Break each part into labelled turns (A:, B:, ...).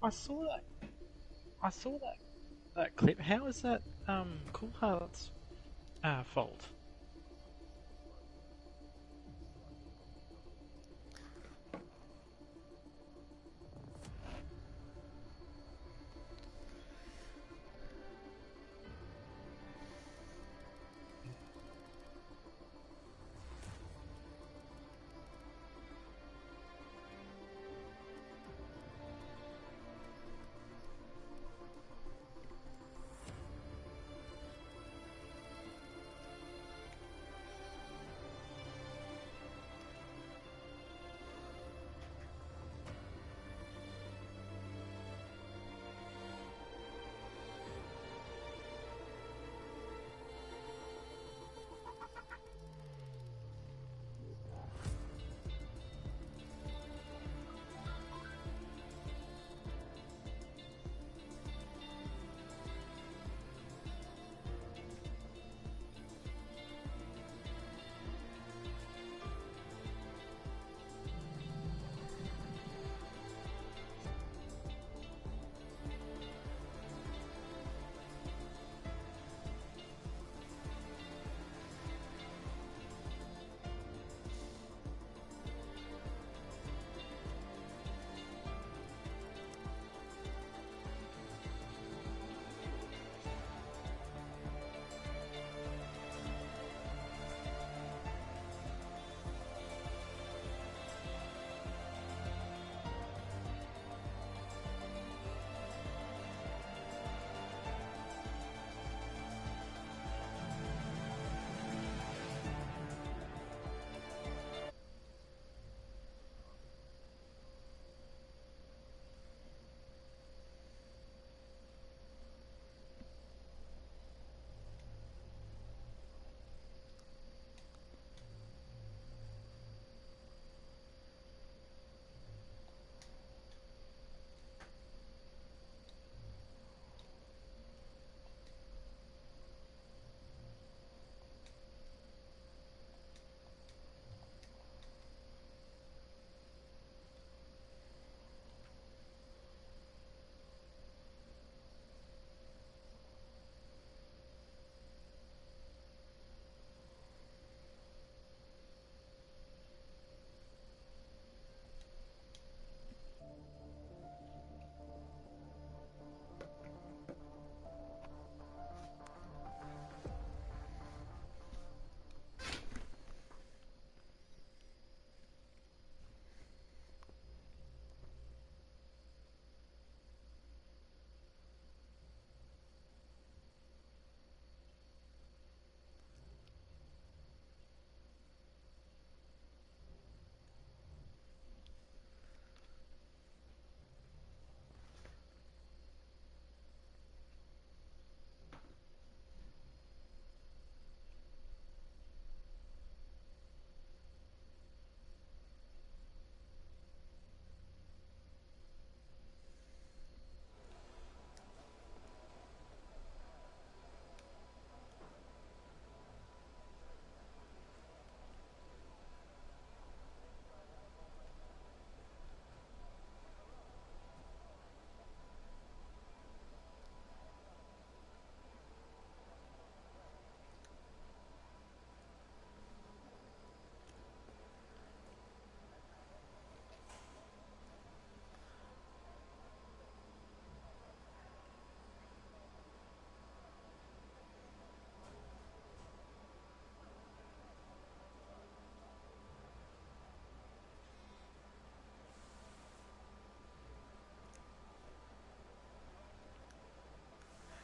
A: I saw that. I saw that clip. How is that Cool Heart's fault?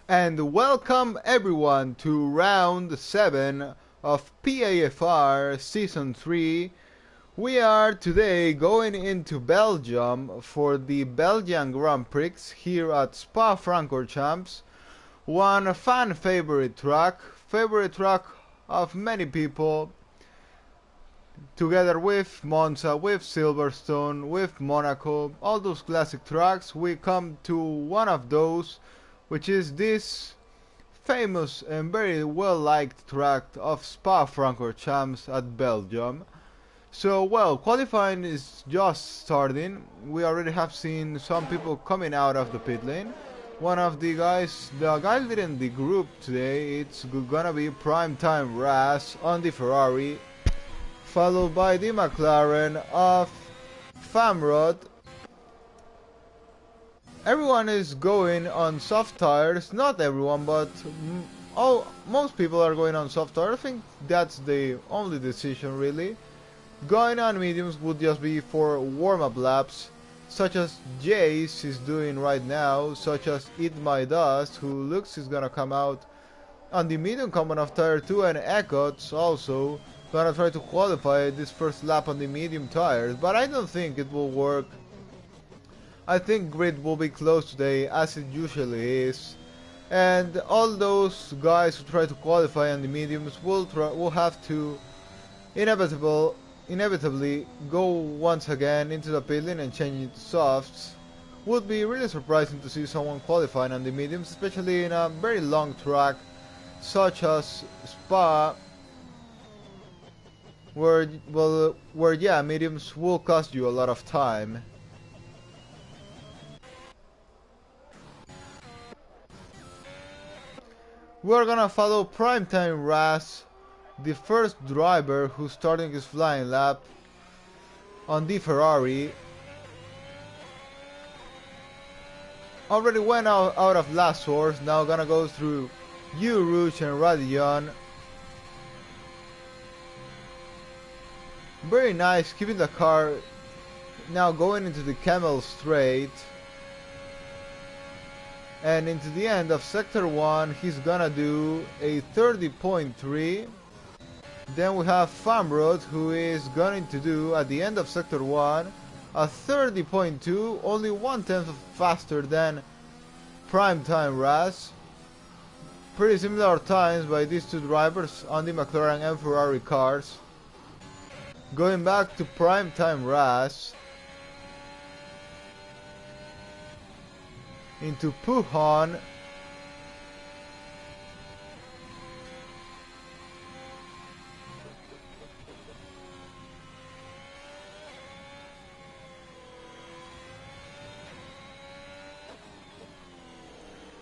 B: And welcome everyone to round 7 of PAFR Season 3. We are today going into Belgium for the Belgian Grand Prix here at Spa-Francorchamps. One fan favorite track of many people, together with Monza, with Silverstone, with Monaco, all those classic tracks. We come to one of those, which is this famous and very well liked track of Spa-Francorchamps at Belgium. So, well, qualifying is just starting. We already have seen some people coming out of the pit lane. One of the guy leading the group today, it's gonna be Primetime Raz on the Ferrari, followed by the McLaren of Famrod. Everyone is going on soft tires, not everyone, but most people are going on soft tires. I think that's the only decision really. Going on mediums would just be for warm-up laps, such as Jace is doing right now, such as Eat My Dust, who looks is gonna come out on the medium component of tire 2, and Echo's also gonna try to qualify this first lap on the medium tires, but I don't think it will work. I think grid will be close today, as it usually is, and all those guys who try to qualify on the mediums will have to inevitably go once again into the pit lane and change it to softs. Would be really surprising to see someone qualifying on the mediums, especially in a very long track such as Spa, where yeah, mediums will cost you a lot of time. We're gonna follow Primetime Raz, the first driver who's starting his flying lap on the Ferrari. Already went out of last source, now gonna go through Rouge and Radion. Very nice, keeping the car now going into the Camel Straight. And into the end of Sector 1, he's gonna do a 30.3. Then we have Famrod, who is going to do, at the end of Sector 1, a 30.2, only 1/10 faster than Primetime Raz. Pretty similar times by these two drivers on the McLaren and Ferrari cars. Going back to Primetime Raz, into Puhan,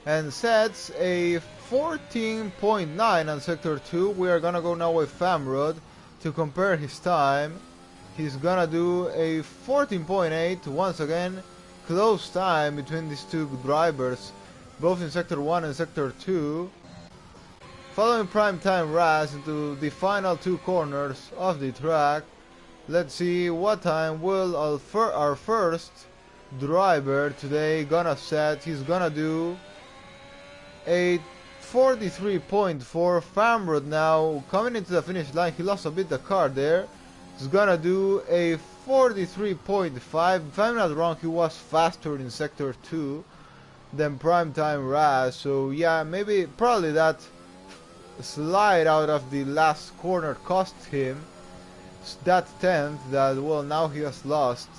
B: and sets a 14.9 on Sector 2. We are gonna go now with Famrod to compare his time. He's gonna do a 14.8 once again. Close time between these two drivers, both in Sector 1 and Sector 2. Following Primetime Raz into the final two corners of the track. Let's see what time will our first driver today gonna set. He's gonna do a 43.4. Famrod now coming into the finish line. He lost a bit the car there. He's gonna do a 43.5. If I'm not wrong, he was faster in Sector 2 than Primetime Raz. So yeah, probably that slide out of the last corner cost him that 10th that, well, now he has lost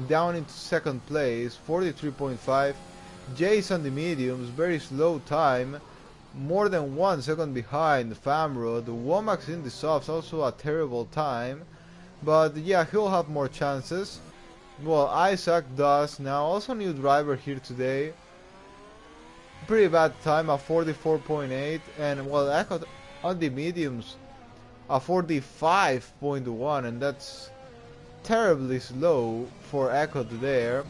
B: down into second place. 43.5. Jace on the mediums, very slow time, more than 1 second behind Famrod. Womack's in the softs, also a terrible time. But yeah, he'll have more chances. Well, Isaac does now, also new driver here today. Pretty bad time, a 44.8, and well, Echo on the mediums, a 45.1, and that's terribly slow for Echo there.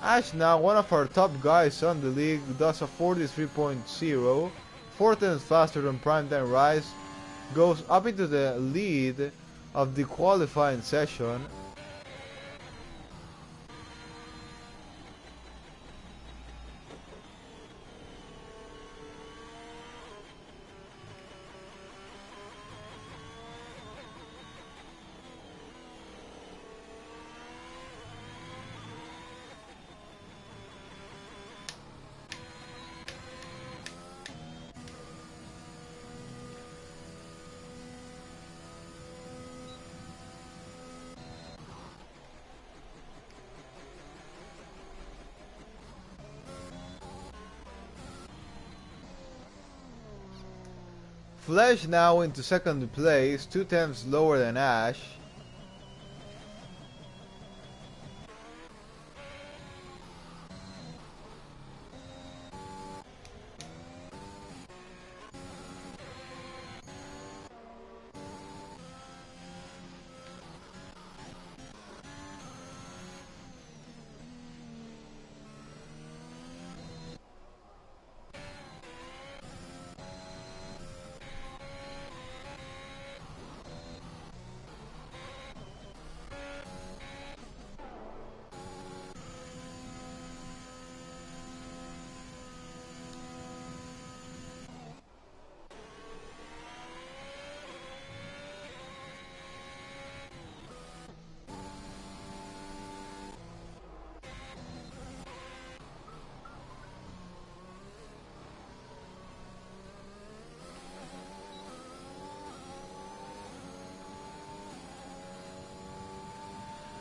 B: Ash now, one of our top guys on the league, does a 43.0, 4/10 faster than Primetime Raz, goes up into the lead of the qualifying session. Flesh now into second place, 2/10 lower than Ash.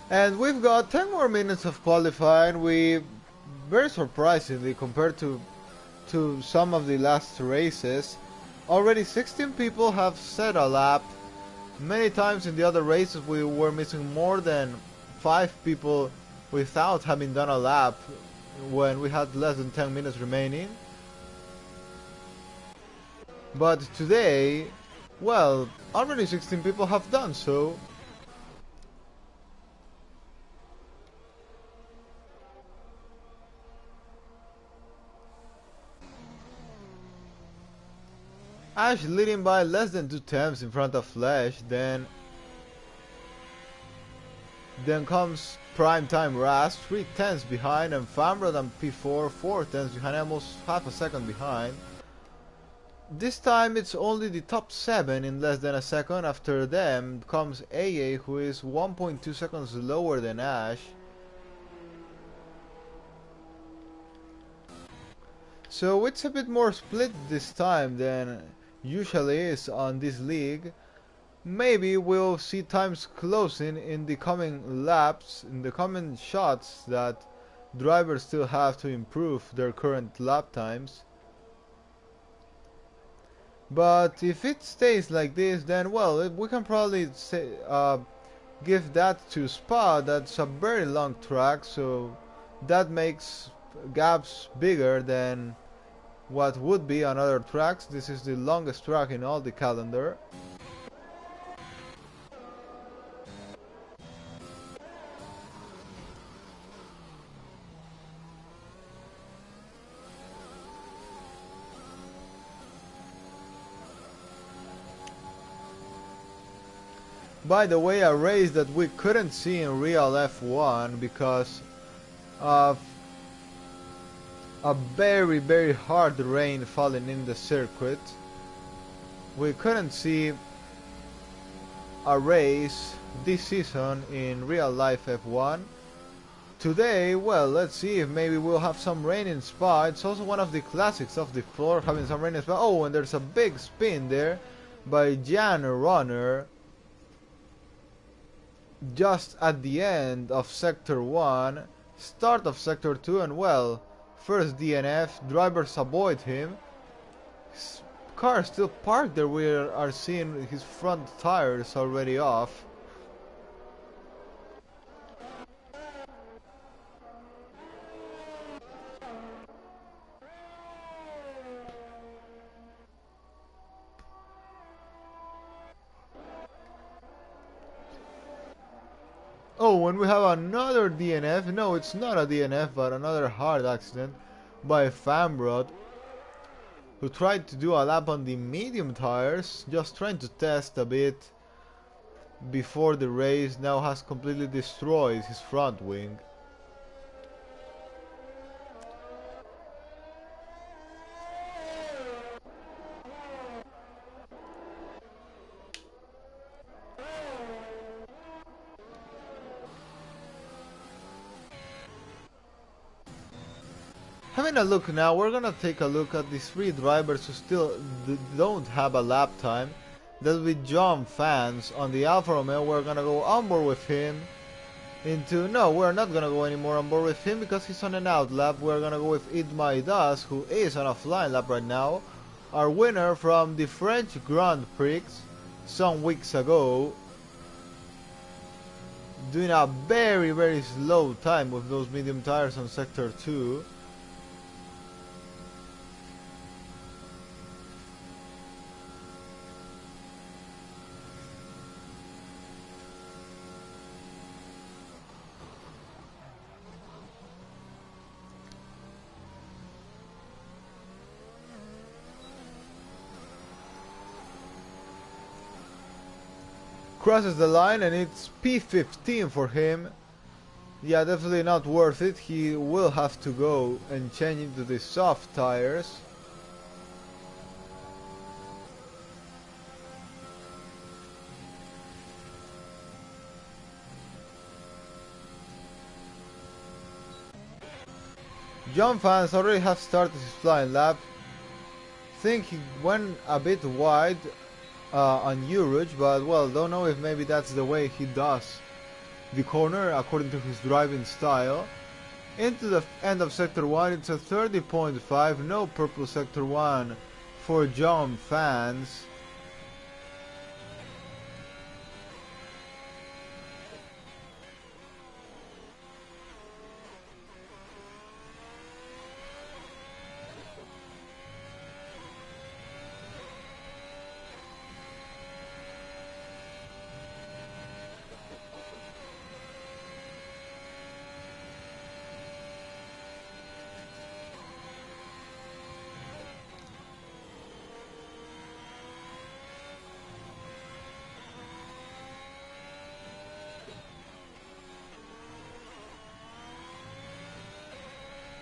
B: And we've got 10 more minutes of qualifying. We, very surprisingly, compared to some of the last races, already 16 people have set a lap. Many times in the other races we were missing more than 5 people without having done a lap when we had less than 10 minutes remaining. But today, well, already 16 people have done so. Ash leading by less than 2 tenths in front of Flash, then comes Primetime Ras, 3 tenths behind, and Famrod and P4, 4 tenths behind, almost half a second behind. This time it's only the top 7 in less than a second. After them comes AA, who is 1.2 seconds lower than Ash. So it's a bit more split this time than usually is on this league. Maybe we'll see times closing in the coming laps, in the coming shots that drivers still have to improve their current lap times. But if it stays like this, then well, we can probably say, give that to Spa. That's a very long track, so that makes gaps bigger than what would be on other tracks. This is the longest track in all the calendar. By the way, a race that we couldn't see in real F1 because of a very hard rain falling in the circuit. We couldn't see a race this season in real life F1. Today, well, let's see if maybe we'll have some rain in Spa. It's also one of the classics of the floor, having some rain in Spa. Oh, and there's a big spin there by Jan Runner just at the end of Sector 1, start of Sector 2, and well, first DNF, drivers avoid him. His car still parked there, we are seeing his front tires already off. Oh, and we have another DNF. No, it's not a DNF, but another hard accident by Famrod, who tried to do a lap on the medium tires, just trying to test a bit before the race. Now has completely destroyed his front wing. Having a look now, we're gonna take a look at the 3 drivers who still don't have a lap time. That'll be John Fans on the Alfa Romeo. We're gonna go on board with him into... No, we're not gonna go anymore on board with him because he's on an out lap. We're gonna go with Idmai Das, who is on a flying lap right now. Our winner from the French Grand Prix some weeks ago. Doing a very slow time with those medium tires on Sector 2. Crosses the line and it's P15 for him. Yeah, definitely not worth it. He will have to go and change into the soft tires. John Fans already have started his flying lap. Think he went a bit wide on Uruge, but well, don't know if maybe that's the way he does the corner according to his driving style. Into the end of Sector 1, it's a 30.5, no purple Sector 1 for John fans.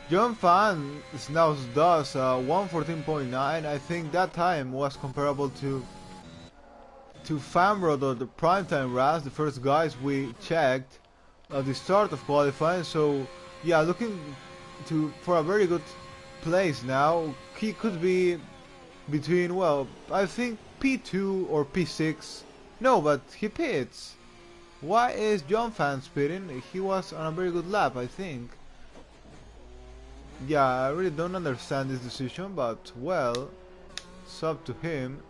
B: John Fan now does 114.9. I think that time was comparable to Famrod or the Primetime Raz, the first guys we checked at the start of qualifying. So yeah, looking for a very good place now. He could be between, well, I think P2 or P6. No, but he pits. Why is John Fan pitting? He was on a very good lap, I think. Yeah, I really don't understand this decision, but well, it's up to him.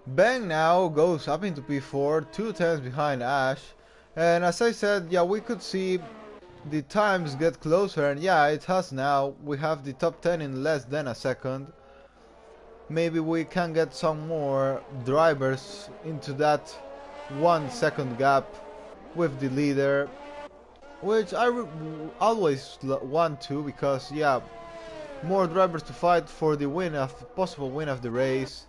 B: Ben now goes up into P4, 2 tenths behind Ash, and as I said, yeah, we could see the times get closer, and yeah, it has now. We have the top 10 in less than a second. Maybe we can get some more drivers into that 1 second gap with the leader, which I always want to, because yeah, more drivers to fight for the possible win of the race.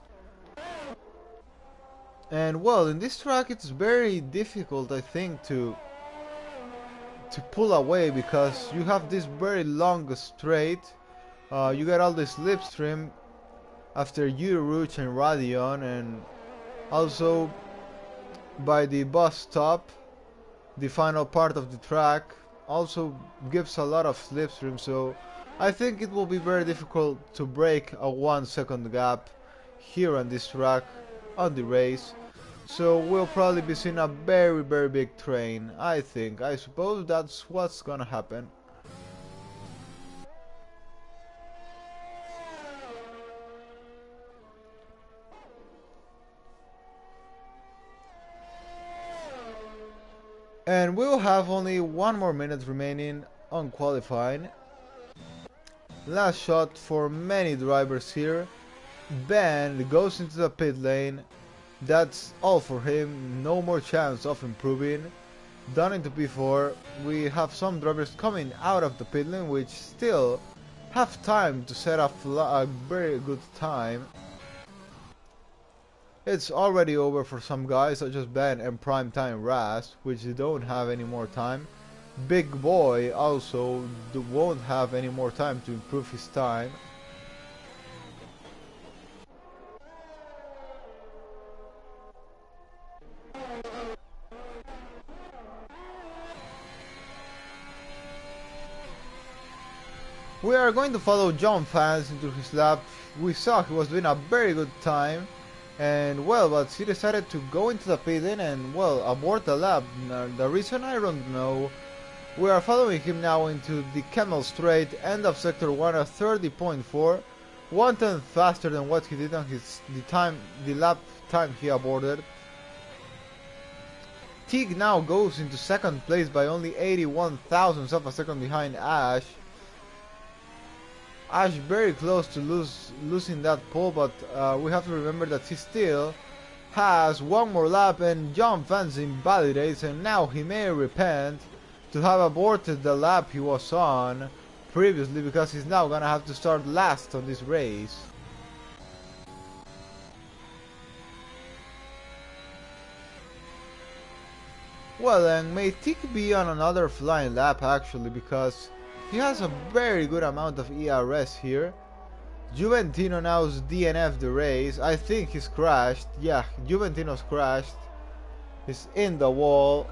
B: And well, in this track it's very difficult, I think, to pull away, because you have this very long straight. You get all the slipstream after Euroruch and Radion, and also by the bus stop, the final part of the track also gives a lot of slipstream. So I think it will be very difficult to break a 1 second gap here on this track on the race. So we'll probably be seeing a very big train, I think. I suppose that's what's gonna happen. And we'll have only 1 more minute remaining on qualifying. Last shot for many drivers here. Ben goes into the pit lane. That's all for him, no more chance of improving. Down into P4, we have some drivers coming out of the pit lane, which still have time to set up a very good time. It's already over for some guys such as Ben and Primetime Raz, which don't have any more time. Big Boy also won't have any more time to improve his time. We are going to follow John Fans into his lap. We saw he was doing a very good time, and well, but he decided to go into the pit lane and well, abort the lap. The reason I don't know. We are following him now into the Camel Straight, end of sector 1 at 30.4, 1/10 faster than what he did on the lap time he aborted. Teague now goes into second place by only 81 thousandths of a second behind Ash. Ash very close to losing that pole, but we have to remember that he still has one more lap and John Fans invalidates, and now he may repent to have aborted the lap he was on previously, because he's now gonna have to start last on this race. Well, and may Tick be on another flying lap actually, because he has a very good amount of ERS here. Juventino now's DNF the race. I think he's crashed. Yeah, Juventino's crashed. He's in the wall.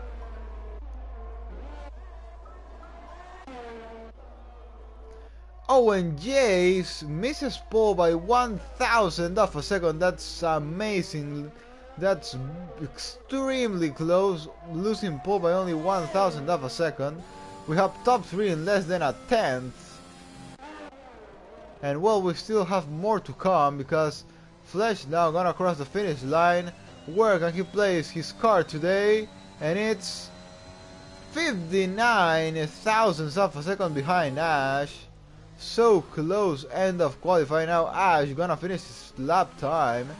B: Oh, and Jace misses pole by 1,000 of a second. That's amazing. That's extremely close. Losing pole by only 1,000 of a second. We have top 3 in less than a tenth. And well, we still have more to come, because Flesh now gonna cross the finish line. Where can he place his car today? And it's 59 thousandths of a second behind Ash. So close, end of qualifying. Now Ash gonna finish his lap time.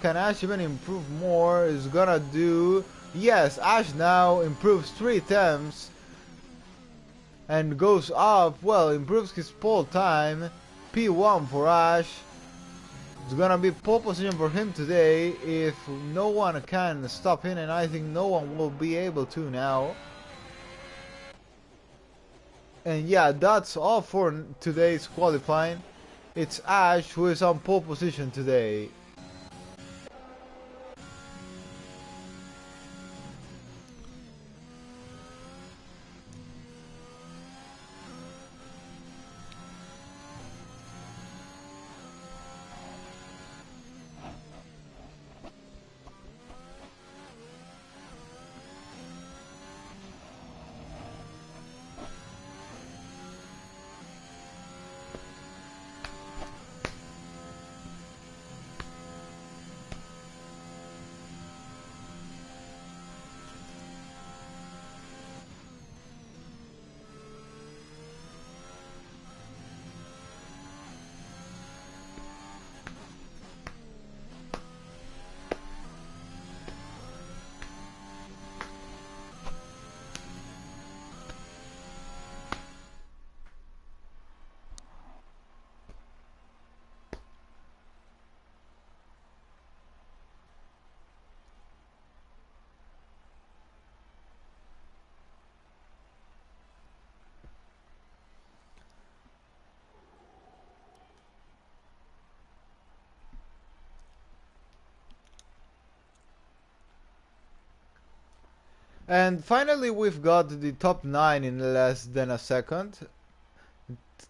B: Can Ash even improve more? Is gonna do. Yes, Ash now improves 3 tenths and goes up. Well, improves his pole time. P1 for Ash. It's gonna be pole position for him today if no one can stop him, and I think no one will be able to now. And yeah, that's all for today's qualifying. It's Ash who is on pole position today. And finally we've got the top 9 in less than a second.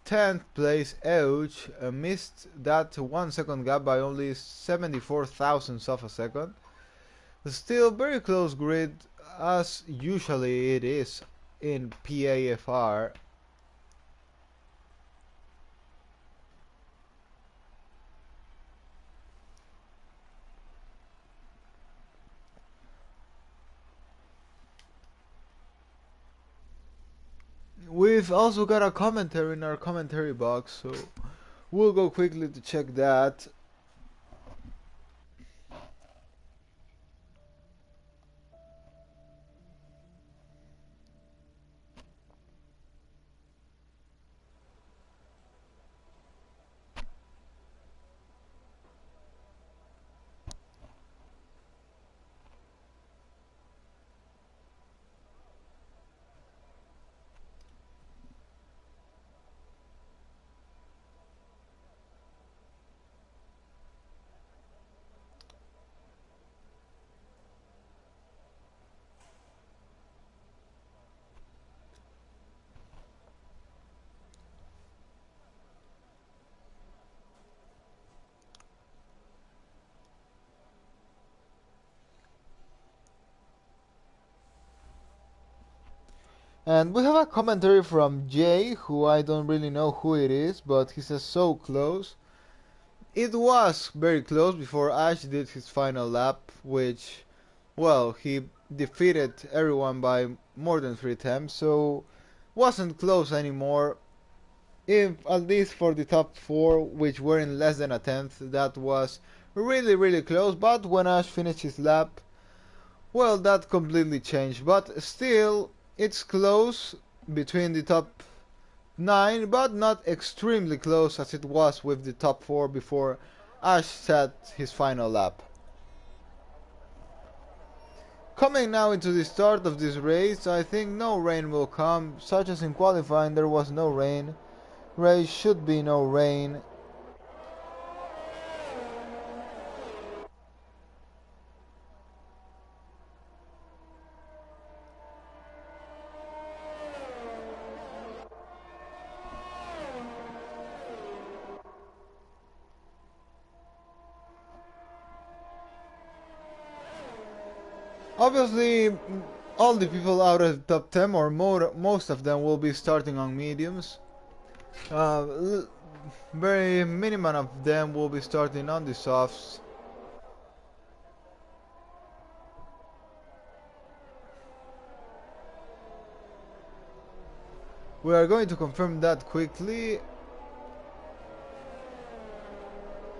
B: 10th place Ouch missed that 1 second gap by only 74 thousandths of a second. Still very close grid, as usually it is in PAFR. We've also got a commentary in our commentary box, so we'll go quickly to check that. And we have a commentary from Jay, who I don't really know who it is, but he says so close. It was very close before Ash did his final lap, which, well, he defeated everyone by more than 3 attempts, so wasn't close anymore. If at least for the top 4, which were in less than a tenth, that was really close. But when Ash finished his lap, well, that completely changed. But still, it's close between the top 9, but not extremely close as it was with the top 4 before Ash set his final lap. Coming now into the start of this race, I think no rain will come, such as in qualifying there was no rain. Race should be no rain. Obviously, all the people out of the top 10 or most of them will be starting on mediums. Very minimum of them will be starting on the softs. We are going to confirm that quickly.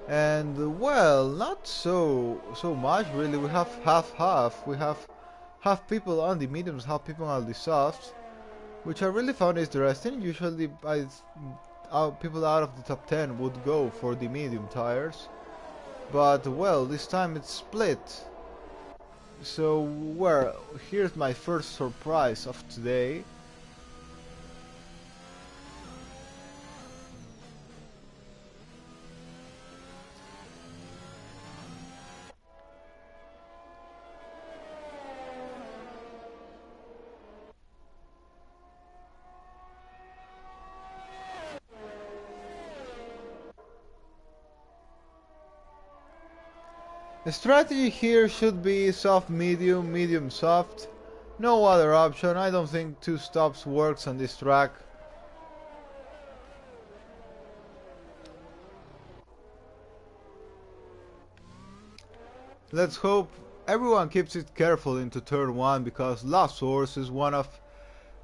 B: And well, not so much really. We have half. We have half people on the mediums, half people on the softs, which I really found interesting. Usually, people out of the top 10 would go for the medium tires, but well, this time it's split. So, well, here's my first surprise of today. The strategy here should be soft medium, medium soft. No other option. I don't think 2 stops works on this track. Let's hope everyone keeps it careful into turn 1, because Lost Source is one of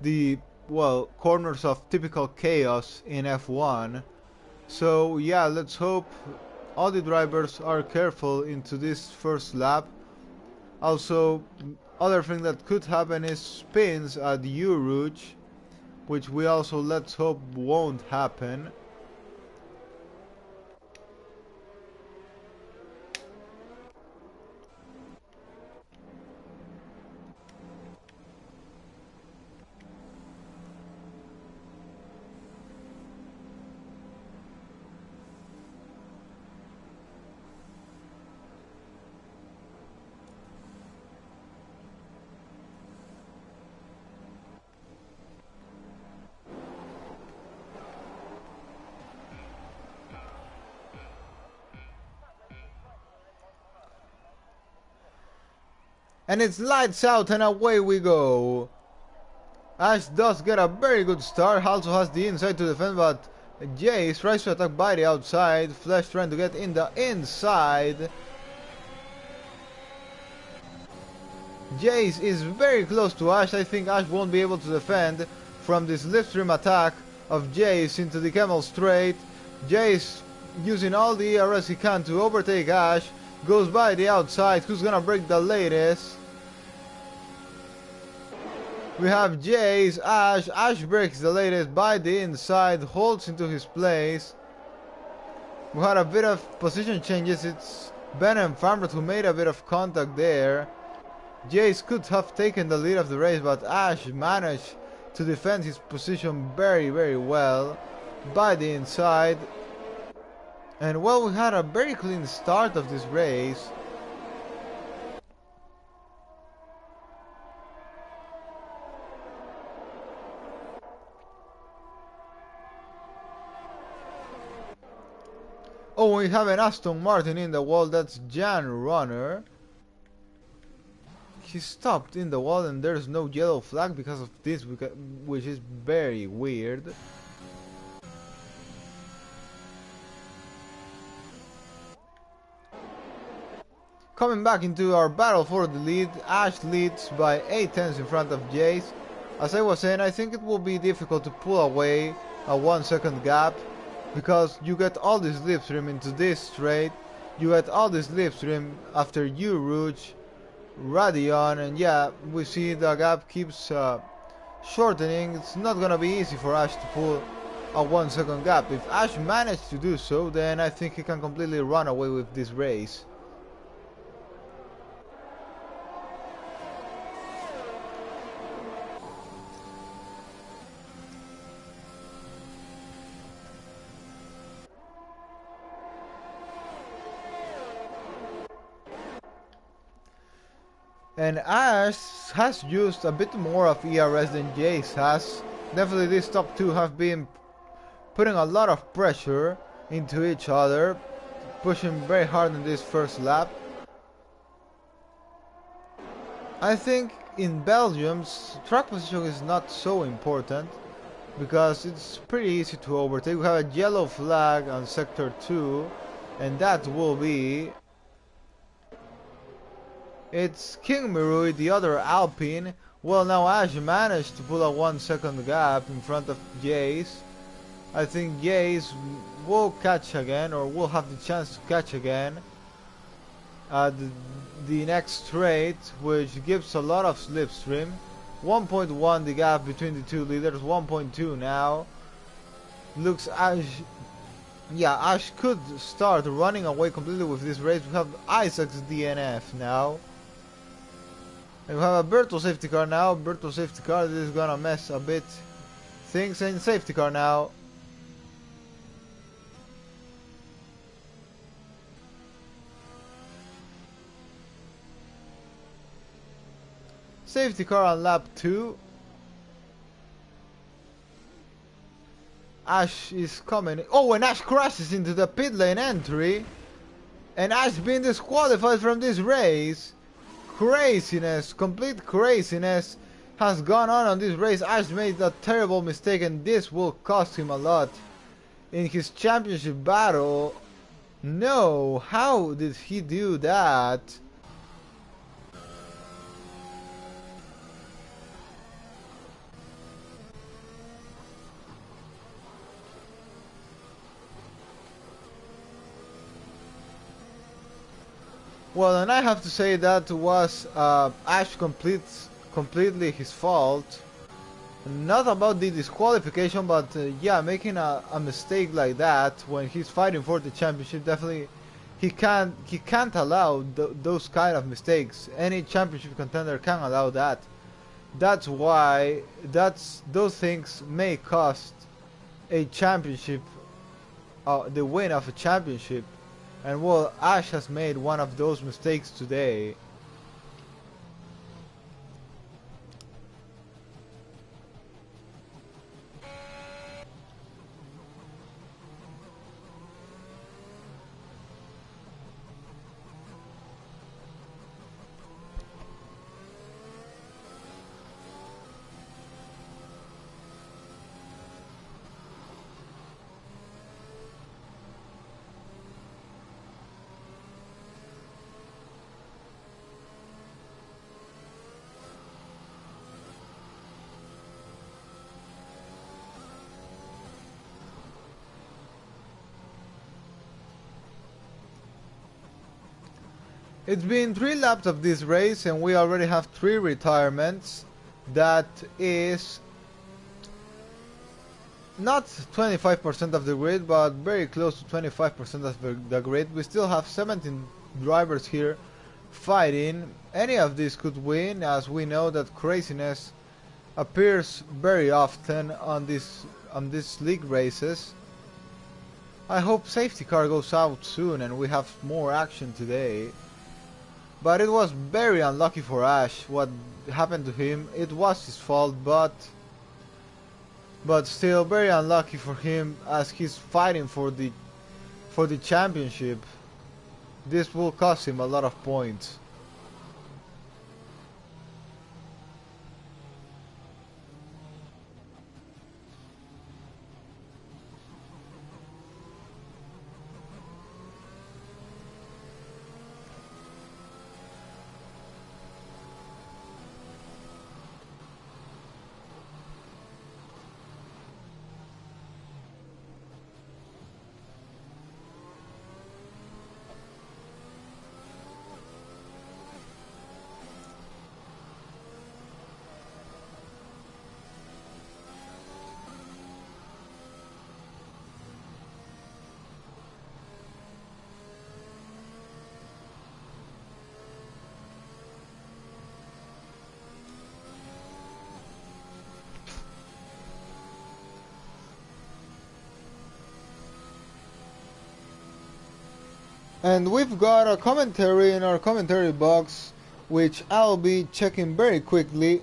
B: the, well, corners of typical chaos in F1. So yeah, let's hope all the drivers are careful into this first lap. Also, other thing that could happen is spins at U Rouge, which we also let's hope won't happen. And it's lights out and away we go. Ash does get a very good start, also has the inside to defend, but Jace tries to attack by the outside. Flash trying to get in the inside. Jace is very close to Ash. I think Ash won't be able to defend from this slipstream attack of Jace into the Camel Straight. Jace using all the ERS he can to overtake Ash. Goes by the outside. Who's gonna break the latest? We have Jace, Ash. Ash breaks the latest by the inside. Holds into his place. We had a bit of position changes. It's Ben and Farmer who made a bit of contact there. Jace could have taken the lead of the race, but Ash managed to defend his position very well by the inside. And well, we had a very clean start of this race. Oh, we have an Aston Martin in the wall. That's Jan Runner. he stopped in the wall and there's no yellow flag because of this, which is very weird. Coming back into our battle for the lead, Ash leads by 8 tenths in front of Jace. As I was saying, I think it will be difficult to pull away a 1 second gap, because you get all this slipstream into this straight, you get all this slipstream after you Rouge, Radion, and yeah, we see the gap keeps shortening. It's not gonna be easy for Ash to pull a 1 second gap. If Ash managed to do so, then I think he can completely run away with this race. And Ash has used a bit more of ERS than Jace has. Definitely these top two have been putting a lot of pressure into each other, pushing very hard in this first lap. I think in Belgium's track position is not so important, because it's pretty easy to overtake. We have a yellow flag on sector 2, and that will be... it's King Mirui, the other Alpine. Well, now Ash managed to pull a 1 second gap in front of Jace. I think Jace will catch again, or will have the chance to catch again the next straight, which gives a lot of slipstream. 1.1 the gap between the two leaders, 1.2 now. Looks Ash... yeah, Ash could start running away completely with this race. We have Isaac's DNF now. And we have a Berto safety car now. Berto safety car, this is gonna mess a bit things. And safety car now. Safety car on lap 2. Ash is coming. Oh, and Ash crashes into the pit lane entry. And Ash being disqualified from this race. Craziness, complete craziness has gone on this race. Ash made a terrible mistake, and this will cost him a lot in his championship battle. No, how did he do that? Well, and I have to say that was Ash completely his fault. Not about the disqualification, but yeah, making a mistake like that when he's fighting for the championship, definitely he can't allow those kind of mistakes. Any championship contender can't allow that. That's why those things may cost a championship, the win of a championship. And well, Ash has made one of those mistakes today. It's been 3 laps of this race and we already have 3 retirements. That is not 25% of the grid, but very close to 25% of the grid. We still have 17 drivers here fighting. Any of these could win, as we know that craziness appears very often on these league races. I hope safety car goes out soon and we have more action today. But it was very unlucky for Ash what happened to him. It was his fault, but still very unlucky for him, as he's fighting for the championship. This will cost him a lot of points. And we've got a commentary in our commentary box, which I'll be checking very quickly.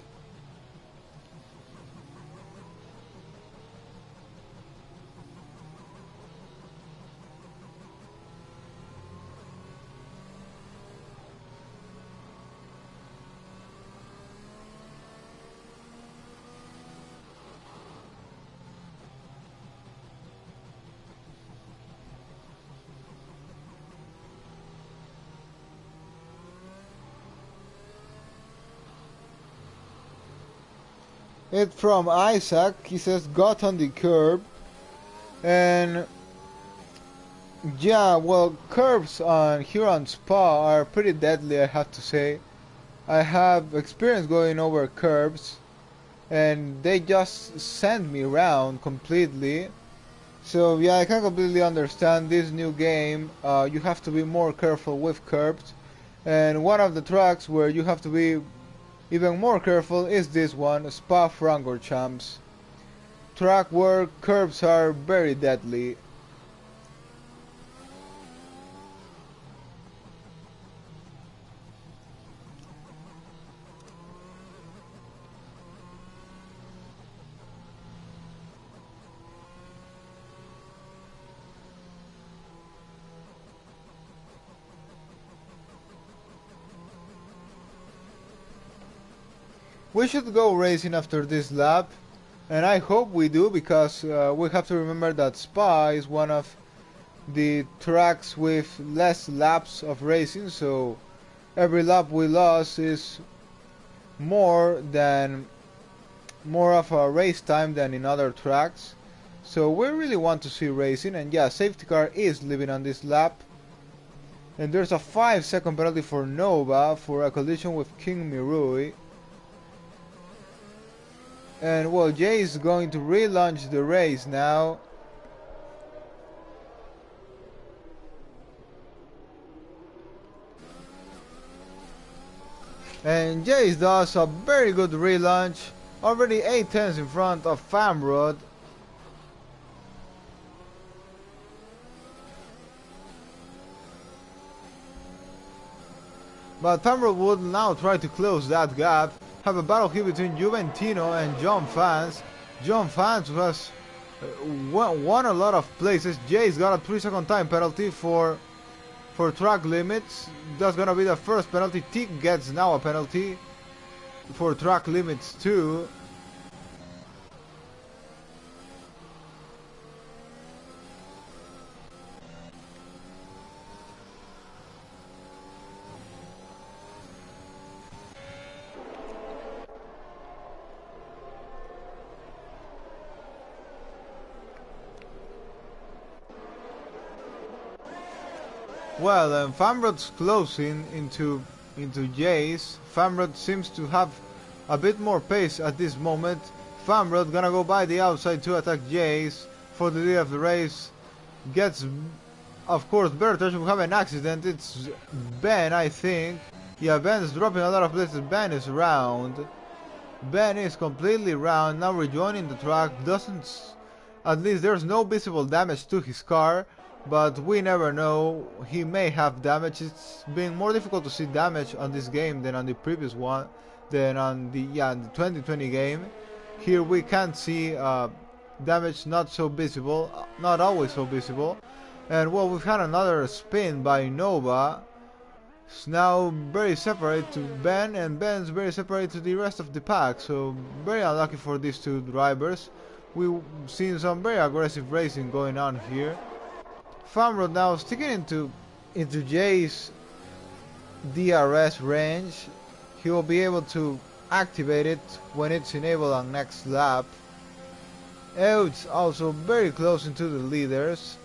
B: It's from Isaac. He says, got on the curb. And yeah, well, curbs here on Spa are pretty deadly, I have to say. I have experience going over curbs, and they just send me around completely. So yeah, I can completely understand this new game. You have to be more careful with curbs. And one of the tracks where you have to be even more careful is this one, Spa-Francorchamps. Track where curbs are very deadly. We should go racing after this lap, and I hope we do, because we have to remember that Spa is one of the tracks with less laps of racing, so every lap we lost is more of a race time than in other tracks. So we really want to see racing, and yeah, safety car is leaving on this lap. And there's a 5-second penalty for Nova for a collision with King Mirui. And well, Jay is going to relaunch the race now. And Jace does a very good relaunch, already 8 tenths in front of Famrod. But Famrod would now try to close that gap. Have a battle here between Juventino and John Fans. John Fans who has won a lot of places. Jay's got a 3-second time penalty for track limits. That's gonna be the first penalty. Tick gets now a penalty for track limits too. Well, Famrod's closing into Jace. Famrod seems to have a bit more pace at this moment. Famrod gonna go by the outside to attack Jace for the lead of the race. Gets, of course, Bertosz will have an accident. It's Ben, I think. Yeah, Ben is dropping a lot of places. Ben is round. Ben is completely round, now rejoining the track. At least there's no visible damage to his car. But we never know, he may have damage. It's been more difficult to see damage on this game than on the previous one, than on the 2020 game. Here we can see damage not so visible, not always so visible. And well, we've had another spin by Nova. It's now very separate to Ben, and Ben's very separate to the rest of the pack. So very unlucky for these two drivers. We've seen some very aggressive racing going on here. Famrod now sticking into Jay's DRS range. He will be able to activate it when it's enabled on next lap. Eudes also very close into the leaders.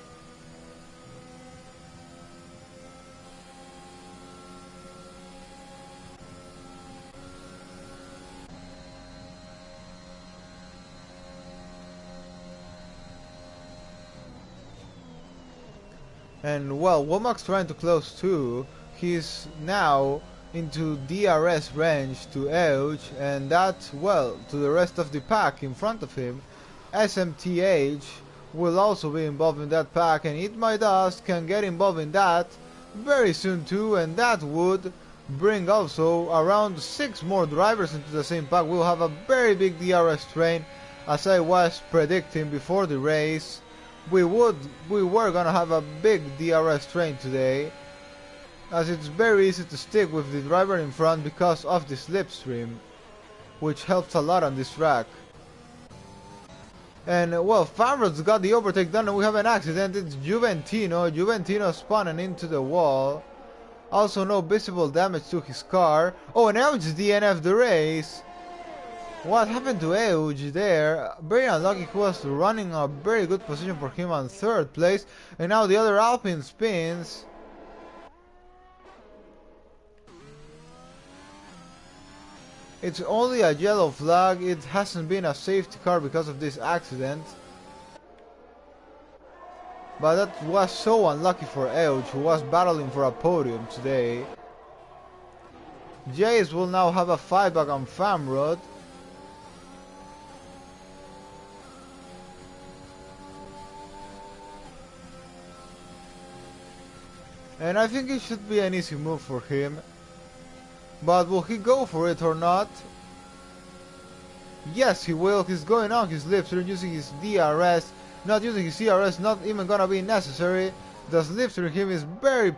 B: And well, Womack's trying to close too. He's now into DRS range to Eudes, and that, well, to the rest of the pack in front of him. SMTH will also be involved in that pack, and Eat My Dust can get involved in that. very soon too, and that would bring also around 6 more drivers into the same pack. We'll have a very big DRS train, as I was predicting before the race. We were gonna have a big DRS train today, as it's very easy to stick with the driver in front because of the slipstream, which helps a lot on this track. And well, Favreau's got the overtake done, and we have an accident. It's Juventino spawning into the wall. Also no visible damage to his car. Oh, and Euge DNF the race. What happened to Euge there? Very unlucky. He was running a very good position for him on 3rd place. And now the other Alpine spins. It's only a yellow flag. It hasn't been a safety car because of this accident. But that was so unlucky for Euge, who was battling for a podium today. Jace will now have a fight back on Famrod. And I think it should be an easy move for him. But will he go for it or not? Yes, he will. He's going on his slipstream using his DRS. Not using his CRS, not even gonna be necessary. The slipstream here is very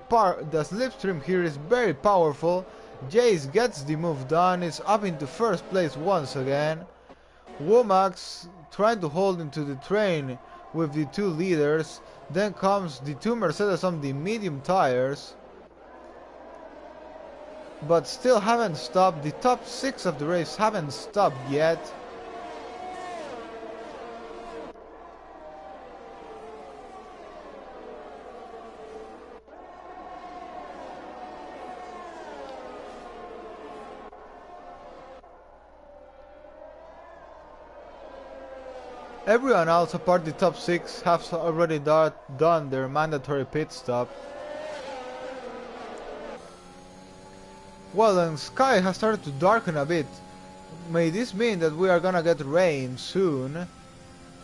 B: powerful. Jace gets the move done. It's up into 1st place once again. Womack trying to hold into the train with the 2 leaders. Then comes the 2 Mercedes on the medium tires, but still haven't stopped. The top 6 of the race haven't stopped yet. Everyone else apart the top 6 have already done their mandatory pit stop. Well, and sky has started to darken a bit. May this mean that we are gonna get rain soon?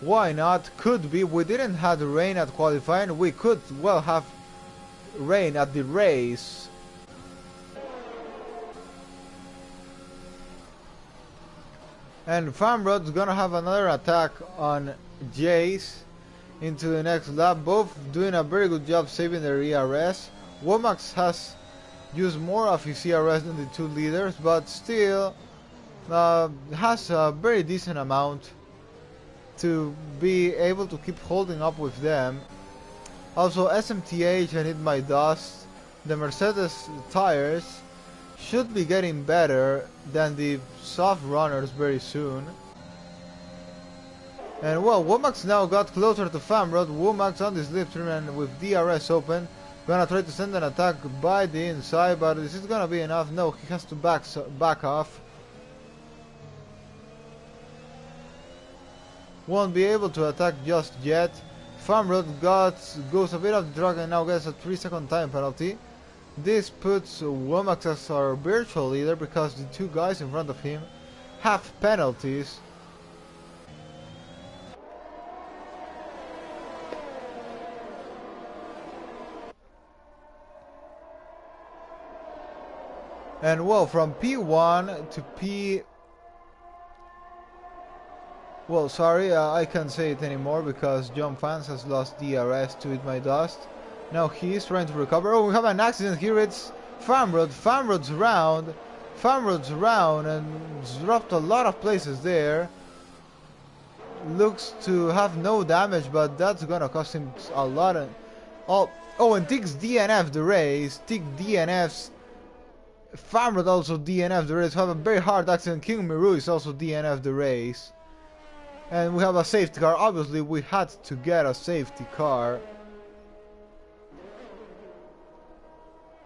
B: Why not? Could be. We didn't have rain at qualifying. We could well have rain at the race. And Famrod's gonna have another attack on Jace into the next lap. Both doing a very good job saving their ERS. Womack has used more of his ERS than the 2 leaders, but still has a very decent amount to be able to keep holding up with them. Also, SMTH and Hit My Dust, the Mercedes tires, should be getting better than the soft runners very soon. And well, Womack now got closer to Famrod. Womack on the slipstream and with DRS open, gonna try to send an attack by the inside, but is it gonna be enough? No, he has to back off. Won't be able to attack just yet. Famrod goes a bit off the track and now gets a 3-second time penalty. This puts Womack as our virtual leader because the 2 guys in front of him have penalties. And well, from P1 to P... Well, sorry, I can't say it anymore because John Fans has lost DRS to Eat My Dust. Now he is trying to recover. Oh, we have an accident here. It's Famrod. Famrod's round and dropped a lot of places there. Looks to have no damage, but that's gonna cost him a lot. Oh, and Tick's DNF the race. Tick DNFs. Famrod also DNF the race. We have a very hard accident. King Miru is also DNF the race. And we have a safety car. Obviously, we had to get a safety car.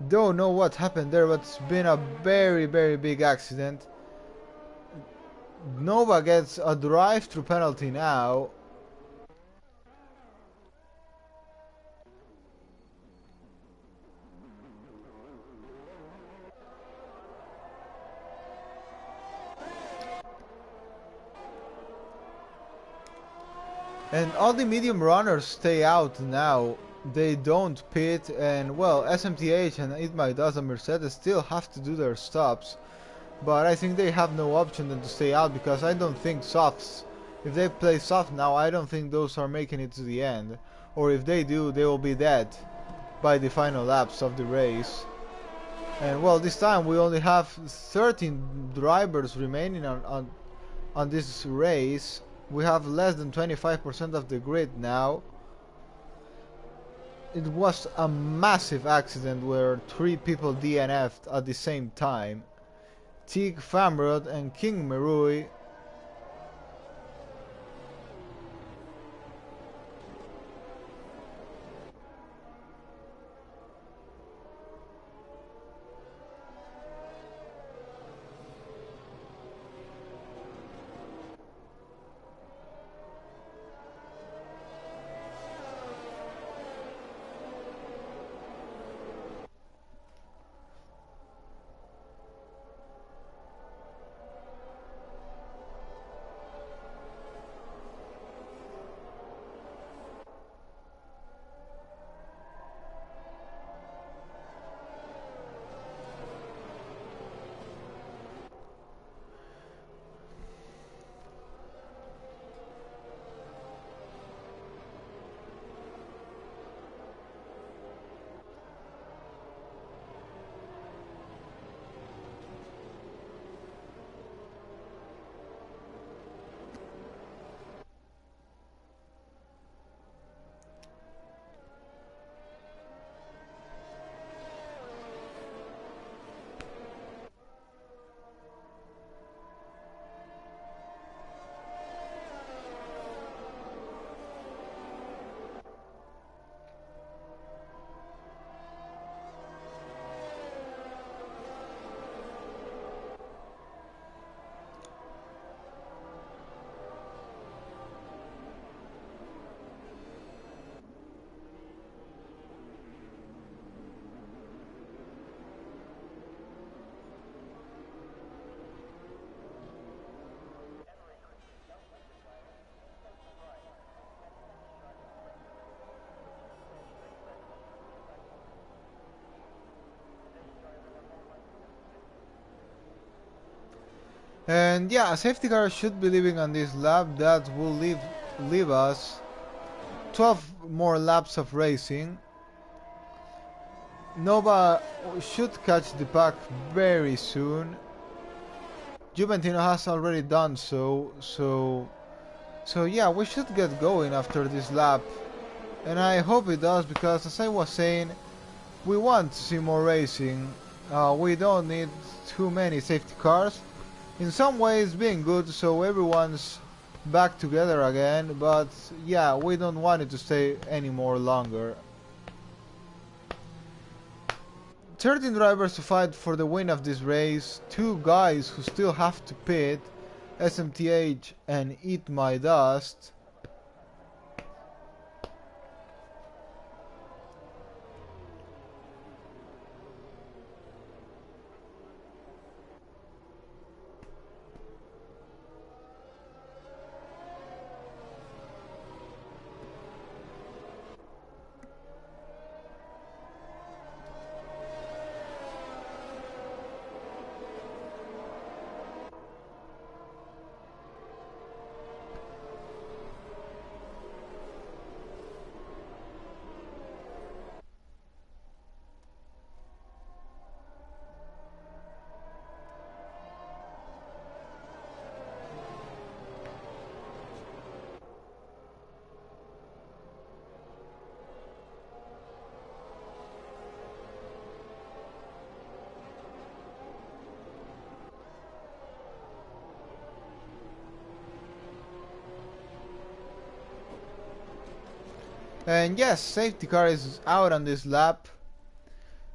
B: Don't know what happened there, but it's been a very, very big accident. Nova gets a drive-through penalty now. And all the medium runners stay out now. they don't pit, and well, SMTH and It My Does and Mercedes still have to do their stops, but I think they have no option than to stay out, because I don't think softs, if they play soft now, I don't think those are making it to the end, or if they do, they will be dead by the final laps of the race. And well, this time we only have 13 drivers remaining on this race. We have less than 25% of the grid now. It was a massive accident where 3 people DNF'd at the same time. Teague Famrod and King Merui. And yeah, a safety car should be leaving on this lap. That will leave us 12 more laps of racing. Nova should catch the pack very soon. Juventino has already done so yeah, we should get going after this lap. And I hope it does, because as I was saying, we want to see more racing. We don't need too many safety cars. In some ways being good, so everyone's back together again, but yeah, we don't want it to stay any more longer. 13 drivers to fight for the win of this race, 2 guys who still have to pit, SMTH and Eat My Dust. And yes, safety car is out on this lap.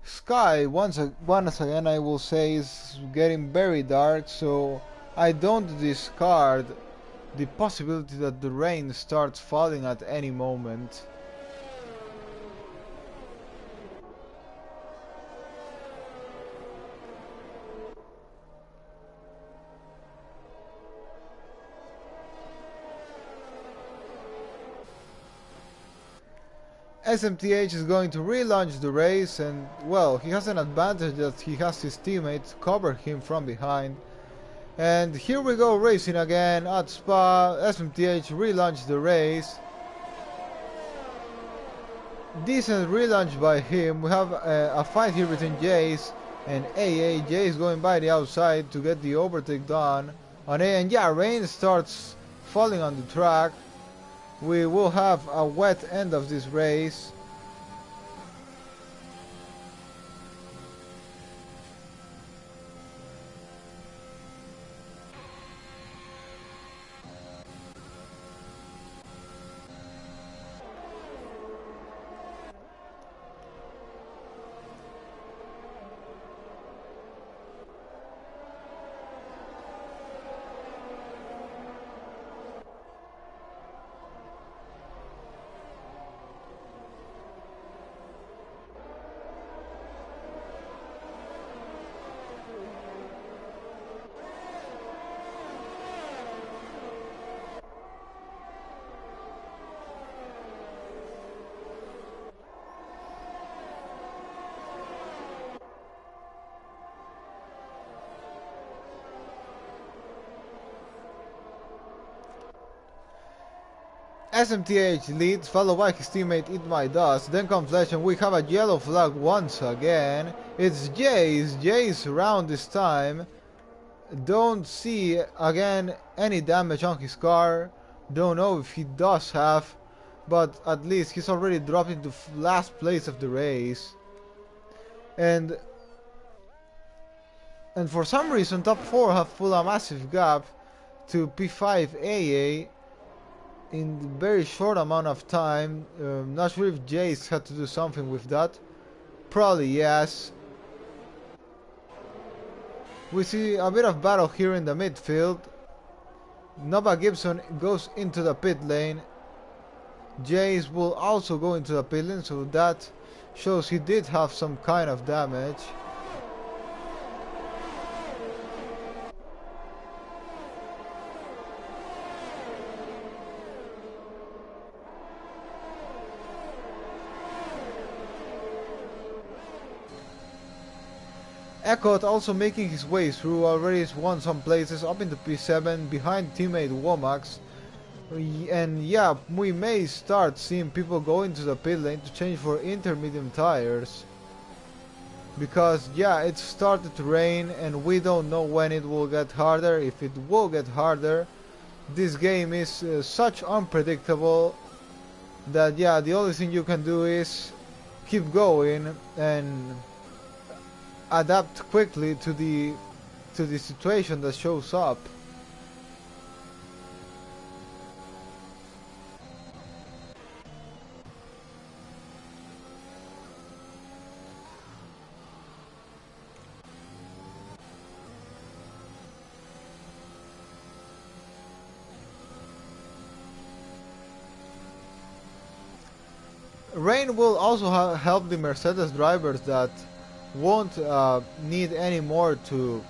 B: Sky, once again I will say, is getting very dark, so I don't discard the possibility that the rain starts falling at any moment. SMTH is going to relaunch the race, and well, he has an advantage that he has his teammates cover him from behind. And here we go, racing again at Spa. SMTH relaunched the race. Decent relaunch by him. We have a fight here between Jace and AA. Jace going by the outside to get the overtake done on A. And yeah, rain starts falling on the track. We will have a wet end of this race. SMTH leads, followed by his teammate Eat My Dust. Then comes Flash, and we have a yellow flag once again. It's Jace. Jace around this time. Don't see again any damage on his car. Don't know if he does have, but at least he's already dropped into last place of the race. And for some reason, top 4 have pulled a massive gap to P5 AA in a very short amount of time. Not sure if Jace had to do something with that. Probably yes. We see a bit of battle here in the midfield. Nova Gibson goes into the pit lane. Jace will also go into the pit lane, so that shows he did have some kind of damage. Echoed also making his way through, already won some places up into P7 behind teammate Womax. And yeah, we may start seeing people go into the pit lane to change for intermediate tires. Because yeah, it started to rain and we don't know when it will get harder, if it will get harder. This game is such unpredictable that yeah, the only thing you can do is keep going and adapt quickly to the situation that shows up. Rain will also help the Mercedes drivers that won't need any more to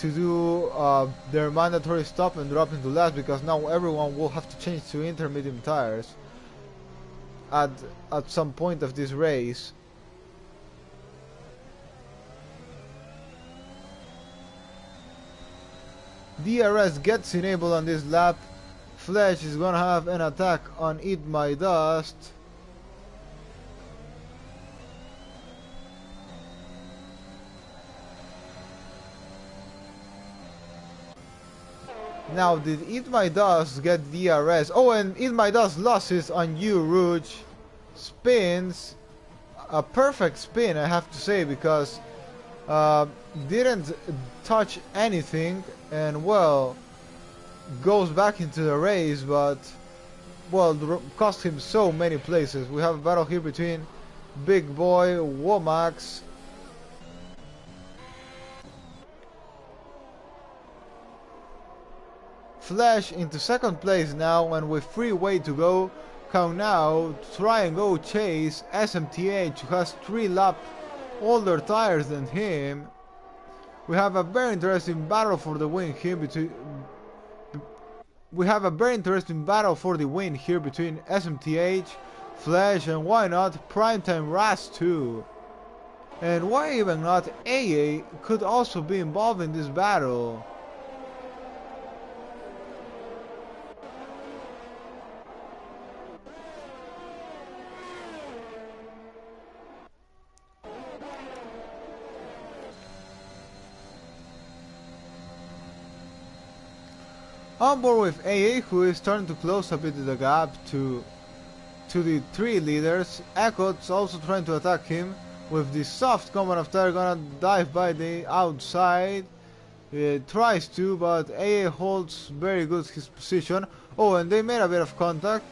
B: do their mandatory stop and drop into last, because now everyone will have to change to intermediate tires at some point of this race. DRS gets enabled on this lap. Flash is gonna have an attack on Eat My Dust. Now, did Eat My Dust get DRS? Oh, and Eat My Dust losses on you, Rouge. Spins. A perfect spin, I have to say, because didn't touch anything and, well, goes back into the race, but, well, cost him so many places. We have a battle here between Big Boy, Womax. Flash into second place now, and with free way to go, can now try and go chase SMTH, who has 3 lap older tires than him. We have a very interesting battle for the win here between SMTH, Flash, and why not Primetime Raz too? And why even not AA could also be involved in this battle? On board with AA, who is starting to close a bit the gap to the three leaders. Echo's also trying to attack him with the soft combat of Tiger, gonna dive by the outside. It tries to, but AA holds very good his position. Oh, and they made a bit of contact.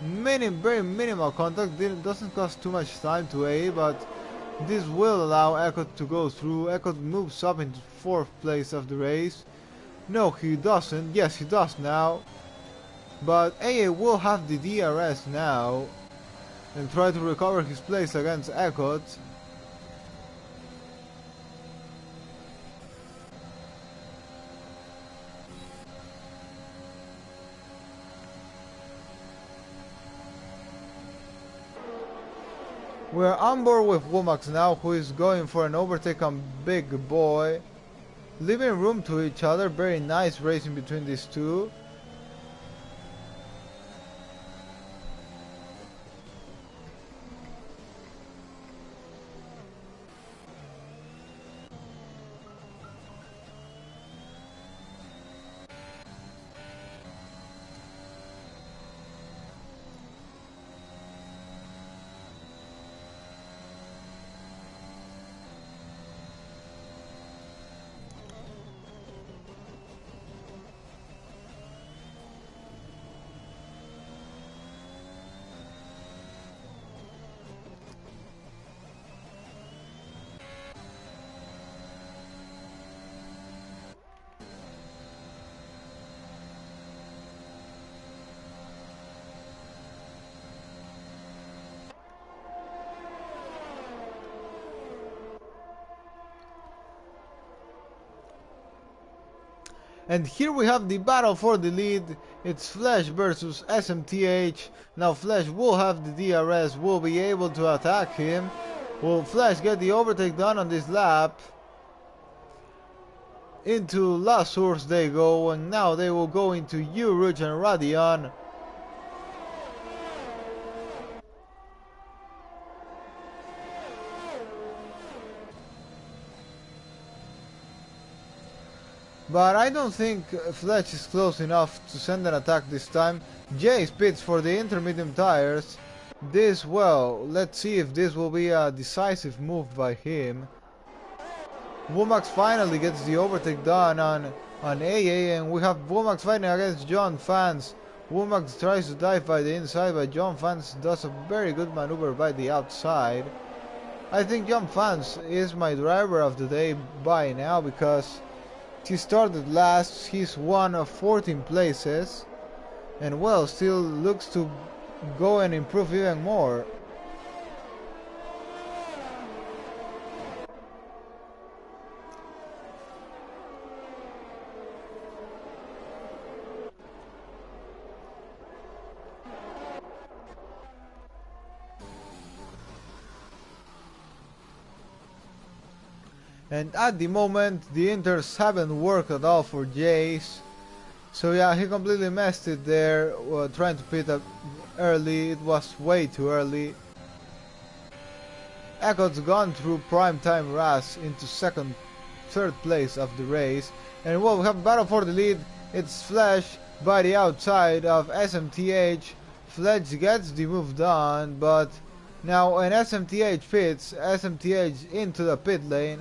B: Very minimal contact. Doesn't cost too much time to AA, but this will allow Echo to go through. Echo moves up into 4th place of the race. No, he doesn't. Yes, he does now. But AA will have the DRS now and try to recover his place against Echo. We're on board with Womack now, who is going for an overtake on Big Boy. Leaving room to each other. Very nice racing between these two. And here we have the battle for the lead. It's Flash versus SMTH. Now Flash will have the DRS, will be able to attack him. Will Flash get the overtake done on this lap? Into La Source they go, and now they will go into Uruch and Radion. But I don't think Fletch is close enough to send an attack this time. Jace pits for the intermediate tires. Let's see if this will be a decisive move by him. Womack finally gets the overtake done on AA, and we have Womack fighting against John Fans. Womack tries to dive by the inside, but John Fans does a very good maneuver by the outside. I think John Fans is my driver of the day by now, because he started last, he's one of 14 places, and well, still looks to go and improve even more. And at the moment, the inters haven't worked at all for Jace. So yeah, he completely messed it there, trying to pit up early. It was way too early. Echo's gone through Primetime Raz into third place of the race. And well, we have a battle for the lead. It's Flash by the outside of SMTH. Flash gets the move done, but now when SMTH pits, SMTH into the pit lane.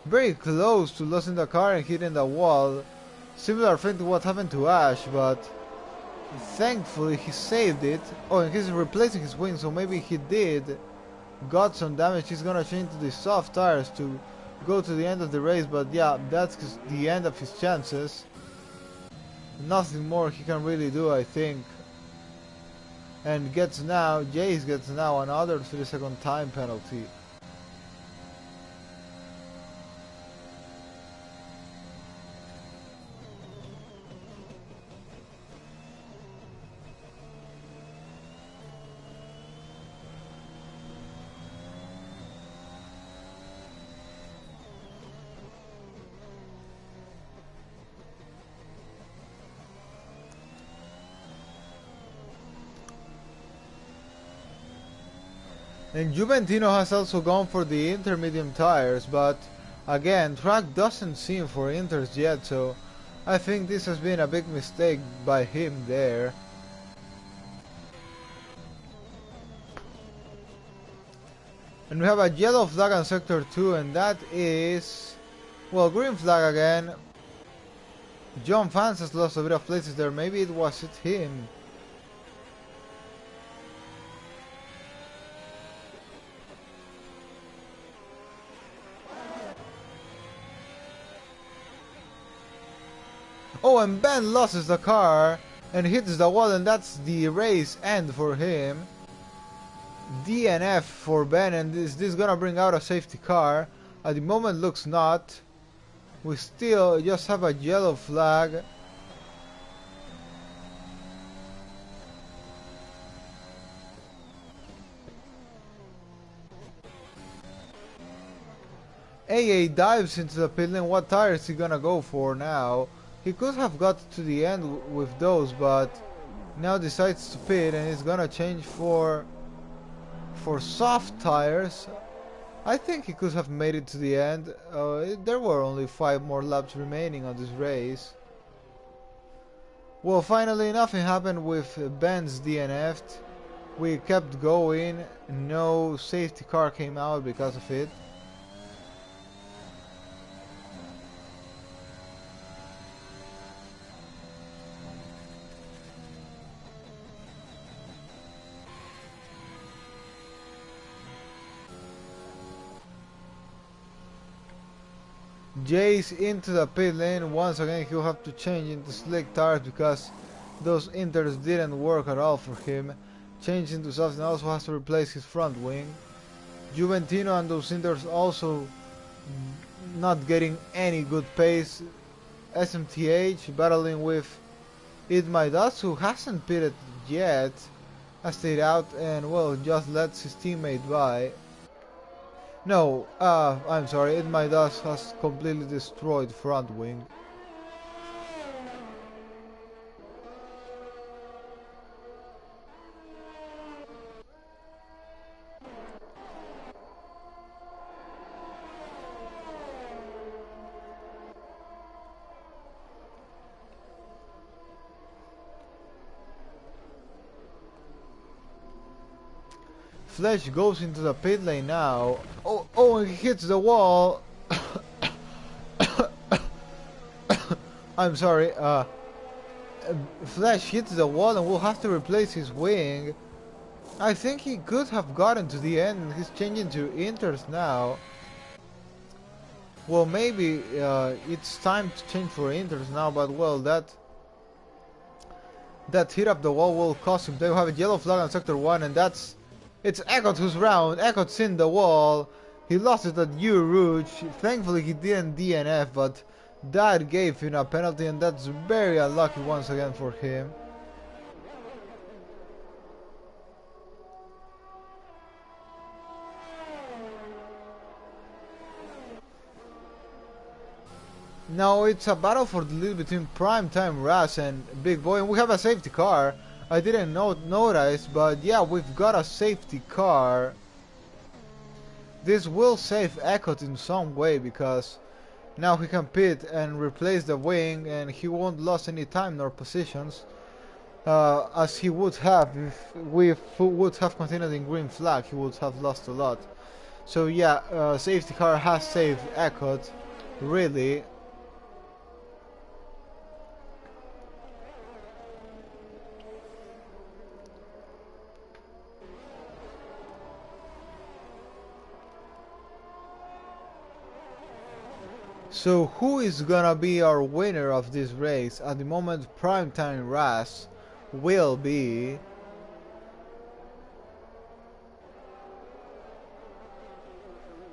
B: Very close to losing the car and hitting the wall. Similar thing to what happened to Ash, but thankfully he saved it. Oh, and he's replacing his wing, so maybe he got some damage. He's gonna change to the soft tires to go to the end of the race, but yeah, that's the end of his chances. Nothing more he can really do, I think. And Jace gets now another 3-second time penalty. And Juventino has also gone for the intermediate tires, but again, track doesn't seem for Inters yet, so I think this has been a big mistake by him there. And we have a yellow flag on sector 2, and that is, well, green flag again. John Fans has lost a bit of places there, maybe it was him. Oh, and Ben loses the car and hits the wall, and that's the race end for him. DNF for Ben, and is this gonna bring out a safety car? At the moment looks not. We still just have a yellow flag. AA dives into the pit lane. What tire is he gonna go for now? He could have got to the end with those, but now decides to pit, and he's gonna change for soft tires. I think he could have made it to the end. There were only 5 more laps remaining on this race. Well, finally nothing happened with Ben's DNF'd. We kept going. No safety car came out because of it. Jace into the pit lane. Once again he'll have to change into slick tires because those inters didn't work at all for him. Change into soft and also has to replace his front wing. Juventino and those inters also not getting any good pace. SMTH battling with Idmaidas, who hasn't pitted yet, has stayed out and well just lets his teammate by. No, I'm sorry, Idmaidas has completely destroyed front wing. Flash goes into the pit lane now. Oh, and he hits the wall. I'm sorry. Flash hits the wall and will have to replace his wing. I think he could have gotten to the end. He's changing to inters now. Well, maybe it's time to change for inters now, but well, that hit up the wall will cost him. They have a yellow flag on sector 1, and it's Eckert who's round. Eckert's in the wall. He lost it at U Rouge. Thankfully he didn't DNF, but that gave him a penalty, and that's very unlucky once again for him. Now it's a battle for the lead between Primetime Ras and Big Boy, and we have a safety car. I didn't notice, but yeah, we've got a safety car. This will save Eckert in some way because now he can pit and replace the wing, and he won't lose any time nor positions as he would have if we would have continued in green flag. He would have lost a lot. So yeah, safety car has saved Eckert, really. So who is gonna be our winner of this race? At the moment, Primetime Ras will be.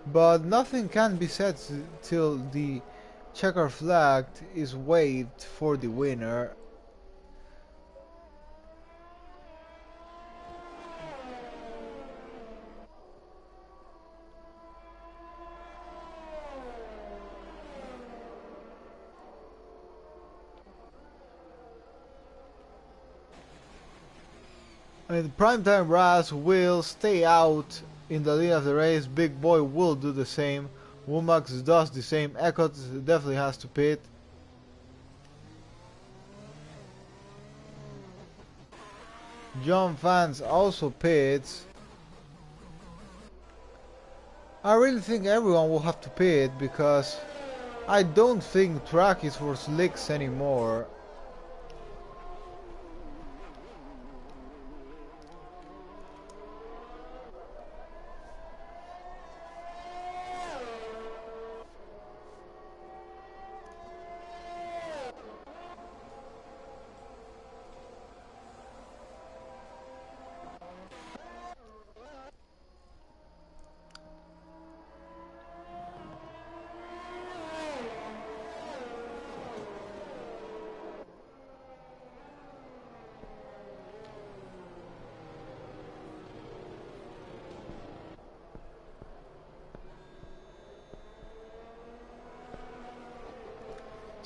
B: But nothing can be said till the checker flag is waved for the winner. And Primetime Ras will stay out in the lead of the race. Big Boy will do the same. Womax does the same. Echo definitely has to pit. John Fans also pits. I really think everyone will have to pit because I don't think track is for slicks anymore.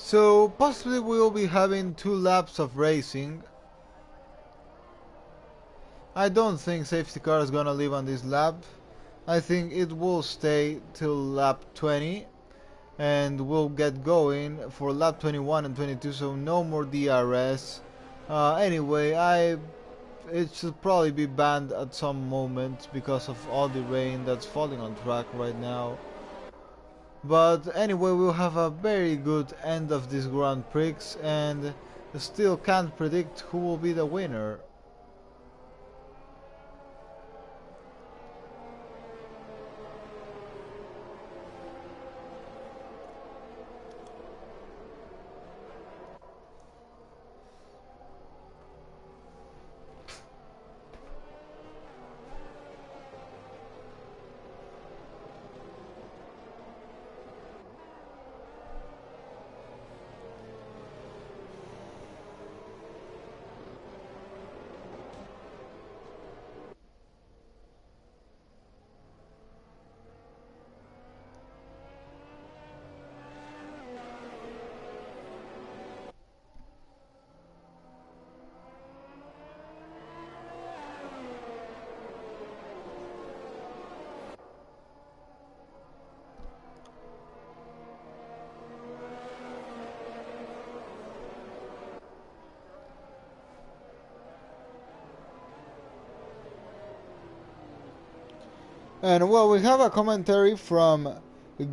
B: So possibly we will be having 2 laps of racing. I don't think safety car is gonna leave on this lap. I think it will stay till lap 20 and we'll get going for lap 21 and 22, so no more DRS. Anyway, it should probably be banned at some moment because of all the rain that's falling on track right now. But anyway, we'll have a very good end of this Grand Prix and still can't predict who will be the winner. And well, we have a commentary from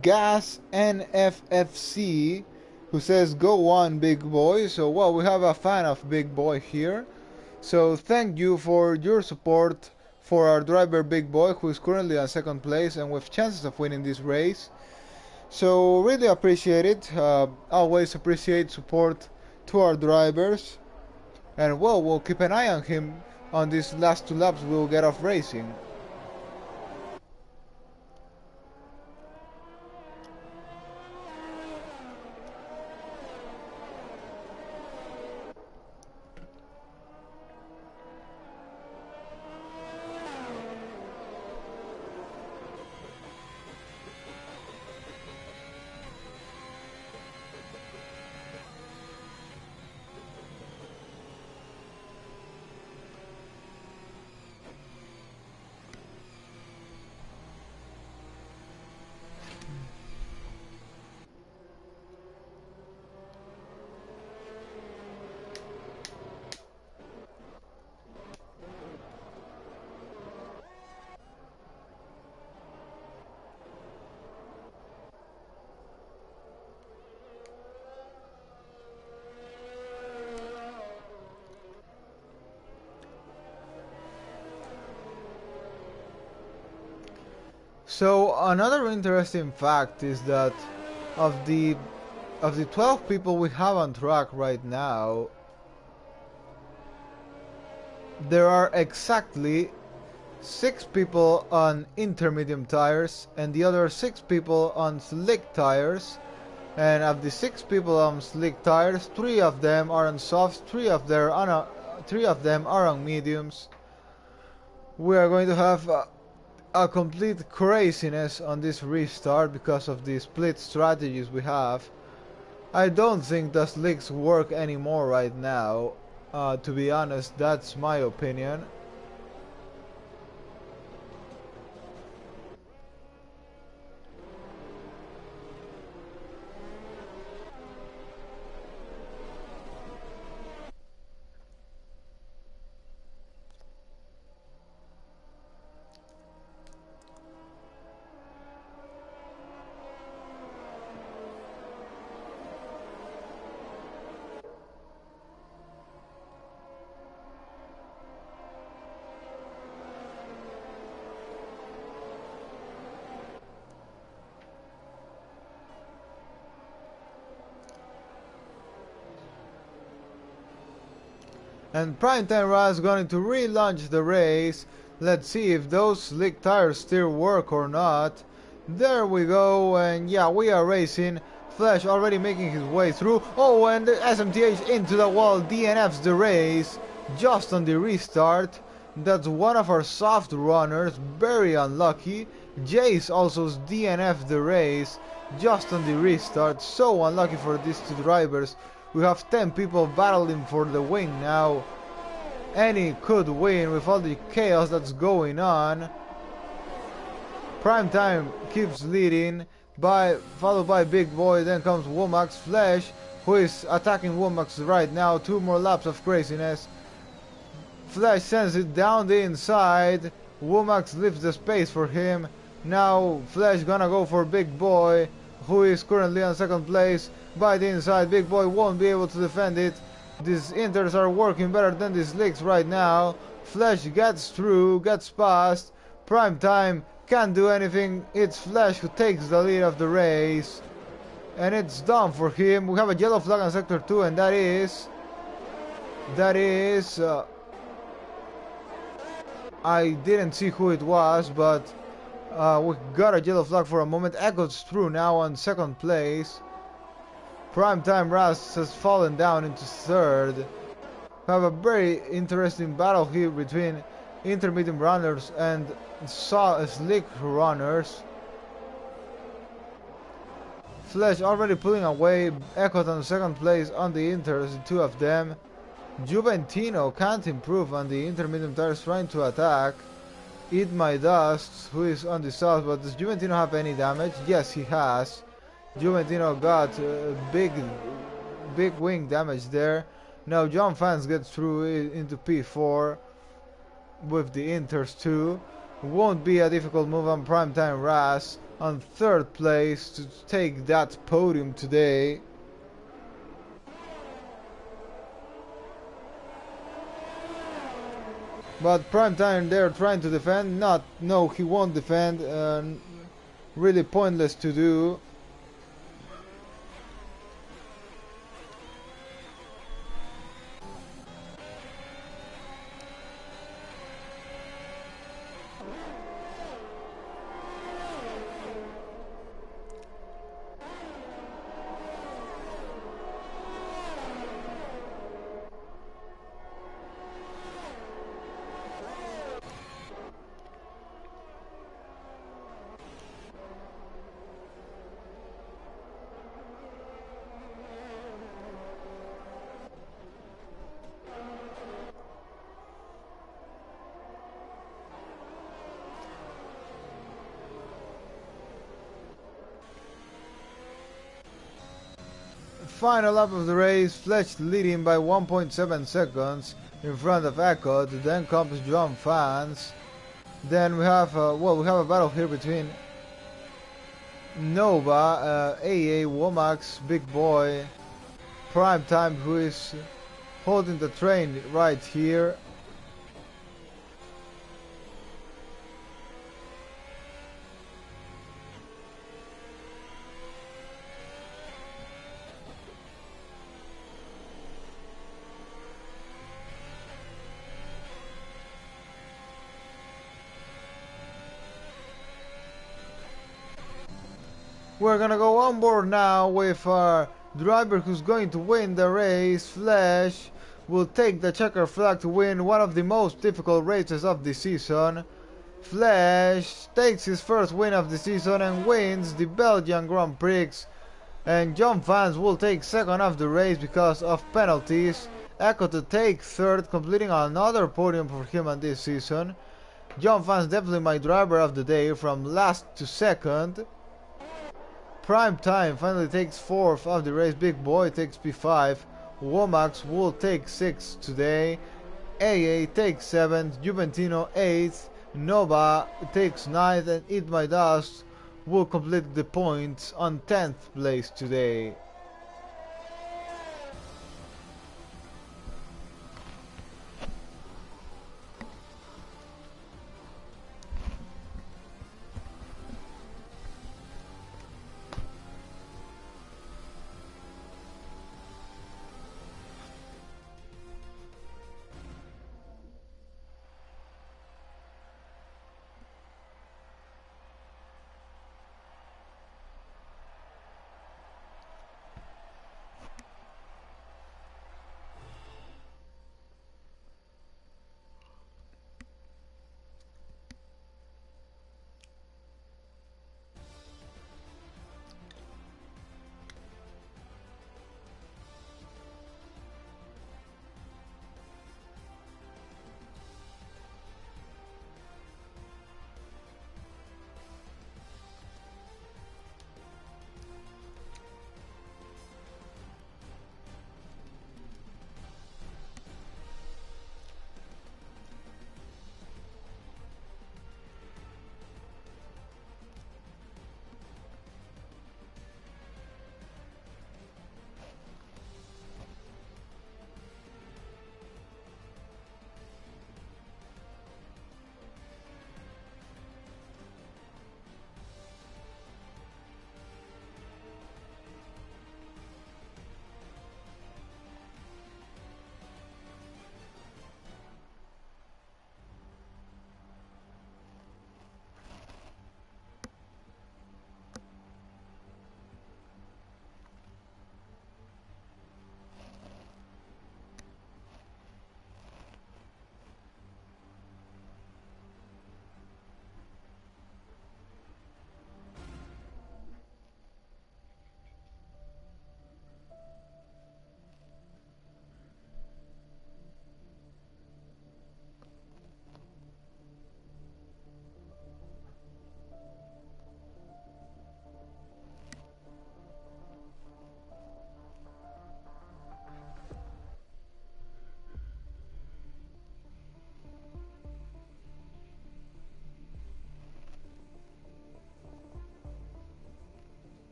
B: Gas NFFC who says, "Go on, Big Boy." So, well, we have a fan of Big Boy here. So, thank you for your support for our driver Big Boy, who is currently on 2nd place and with chances of winning this race. So, really appreciate it. Always appreciate support to our drivers. And, well, we'll keep an eye on him on these last 2 laps we'll get off racing. So another interesting fact is that of the 12 people we have on track right now, there are exactly 6 people on intermediate tires and the other 6 people on slick tires. And of the 6 people on slick tires, 3 of them are on softs, 3 of them are on mediums. We are going to have a complete craziness on this restart because of the split strategies we have. I don't think the slicks work anymore right now, to be honest. That's my opinion. And Primetime Raz is going to relaunch the race. Let's see if those slick tires still work or not. There we go, and yeah, we are racing. Flash already making his way through. Oh, and the SMTH into the wall, DNFs the race just on the restart. That's one of our soft runners, very unlucky. Jace also DNF the race just on the restart, so unlucky for these two drivers. We have 10 people battling for the win now. Any could win with all the chaos that's going on. Primetime keeps leading, followed by Big Boy, then comes Womax Flash, who is attacking Womax right now. 2 more laps of craziness. Flash sends it down the inside. Womax leaves the space for him. Now Flash gonna go for Big Boy, who is currently on second place. By the inside, Big Boy won't be able to defend it. These inters are working better than these leaks right now. Flash gets through, gets past. Primetime can't do anything. It's Flash who takes the lead of the race. And it's done for him. We have a yellow flag on sector 2, and that is I didn't see who it was, but we got a yellow flag for a moment. Echo's through now on second place. Primetime Rast has fallen down into third. We have a very interesting battle here between intermediate runners and slick runners. Flash already pulling away. Echo on second place on the inters, the 2 of them. Juventino can't improve on the intermediate tires, trying to attack. Eat My Dust, who is on the south, but does Juventino have any damage? Yes, he has. Juventino got big wing damage there. Now John Fans gets through into P4 with the Inters too. Won't be a difficult move on Primetime Raz on third place to take that podium today. But Primetime there trying to defend. No, he won't defend. Really pointless to do. Final lap of the race, Fletch leading by 1.7 seconds in front of Echo. Then comes John Fans. Then we have we have a battle here between Nova, AA, Womax, Big Boy, Primetime, who is holding the train right here. We're gonna go on board now with our driver who's going to win the race. Flash will take the checker flag to win one of the most difficult races of the season. Flash takes his first win of the season and wins the Belgian Grand Prix. And John Fans will take second of the race because of penalties. Echo to take third, completing another podium for him on this season. John Fans definitely my driver of the day from last to second. Primetime finally takes fourth of the race. Big Boy takes P5. Womax will take 6th today. AA takes 7th. Juventino 8th. Nova takes 9th. And Eat My Dust will complete the points on 10th place today.